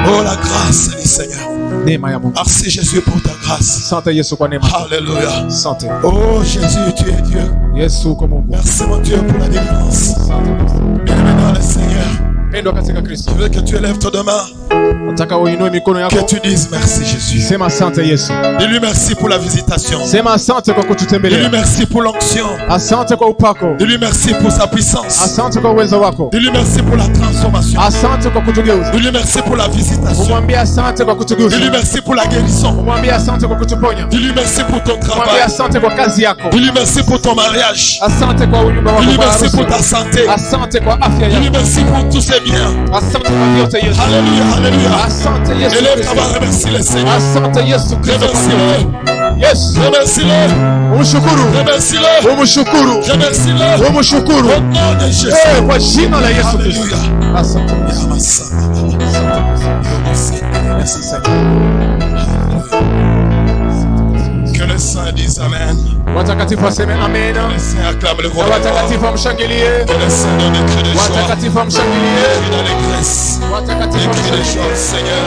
Oh la grâce du Seigneur. Merci Jésus pour ta grâce. Alléluia. Oh Jésus, tu es Dieu. Merci mon Dieu pour la délivrance. Bien-aimé dans le Seigneur. Je veux que tu élèves tes mains. Que tu dises merci Jésus. Dis-lui merci pour la visitation. Dis-lui merci pour l'onction. Dis-lui merci pour sa puissance. Dis-lui merci pour la transformation. Dis-lui merci pour la visitation. Dis-lui merci pour la guérison. Dis-lui merci pour ton travail. Dis-lui merci pour ton mariage. Dis-lui merci pour ta santé. Dis-lui merci pour tous ces biens. Alléluia, alléluia. Élève ta main, remercie le Seigneur. Remercie-le. Remercie-le. Remercie-le. Remercie-le. Au nom de Jésus. Alléluia. Que le Saint dise Amen. Watakatifu waseme amen. Que le Saint acclame le roi. Watakatifu wamshangilie. Que le Saint donne des cris de joie. Watakatifu wamshangilie. Crie d'allégresse. Watakatifu Des cris de wamshangilie. joie, Seigneur.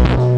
Amen.